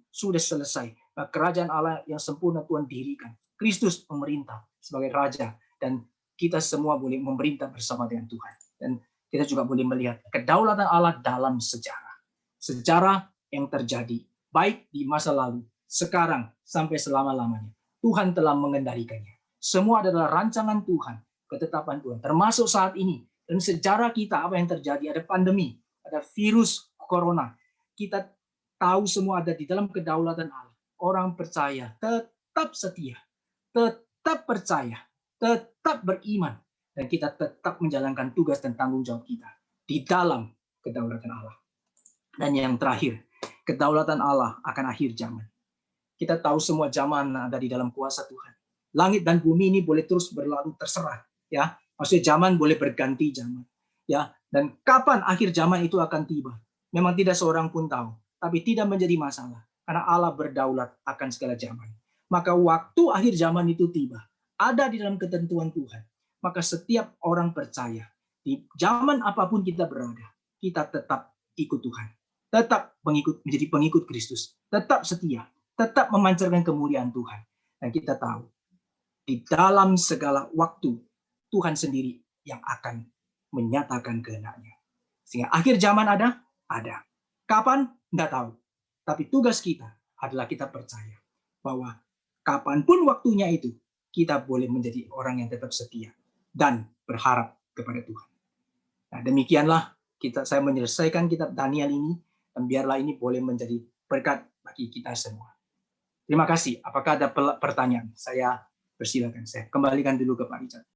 sudah selesai. Kerajaan Allah yang sempurna Tuhan dirikan. Kristus memerintah sebagai raja. Dan kita semua boleh memerintah bersama dengan Tuhan. Dan kita juga boleh melihat kedaulatan Allah dalam sejarah. Sejarah yang terjadi. Baik di masa lalu, sekarang, sampai selama-lamanya. Tuhan telah mengendalikannya. Semua adalah rancangan Tuhan, ketetapan Tuhan. Termasuk saat ini. Dan sejarah kita, apa yang terjadi? Ada pandemi, ada virus corona. Kita tahu semua ada di dalam kedaulatan Allah. Orang percaya, tetap setia. Tetap percaya, tetap beriman, dan kita tetap menjalankan tugas dan tanggung jawab kita di dalam kedaulatan Allah. Dan yang terakhir, kedaulatan Allah akan akhir zaman. Kita tahu semua zaman ada di dalam kuasa Tuhan. Langit dan bumi ini boleh terus berlalu terserah, ya. Maksudnya zaman boleh berganti zaman, ya. Dan kapan akhir zaman itu akan tiba? Memang tidak seorang pun tahu, tapi tidak menjadi masalah karena Allah berdaulat akan segala zaman. Maka waktu akhir zaman itu tiba, ada di dalam ketentuan Tuhan. Maka setiap orang percaya, di zaman apapun kita berada, kita tetap ikut Tuhan. Tetap menjadi pengikut Kristus. Tetap setia. Tetap memancarkan kemuliaan Tuhan. Dan kita tahu, di dalam segala waktu, Tuhan sendiri yang akan menyatakan kehendaknya. Sehingga akhir zaman ada. Kapan? Nggak tahu. Tapi tugas kita adalah kita percaya bahwa kapanpun waktunya itu, kita boleh menjadi orang yang tetap setia dan berharap kepada Tuhan. Nah, demikianlah saya menyelesaikan kitab Daniel ini, dan biarlah ini boleh menjadi berkat bagi kita semua. Terima kasih. Apakah ada pertanyaan? Saya persilakan. Saya kembalikan dulu ke Pak Richard.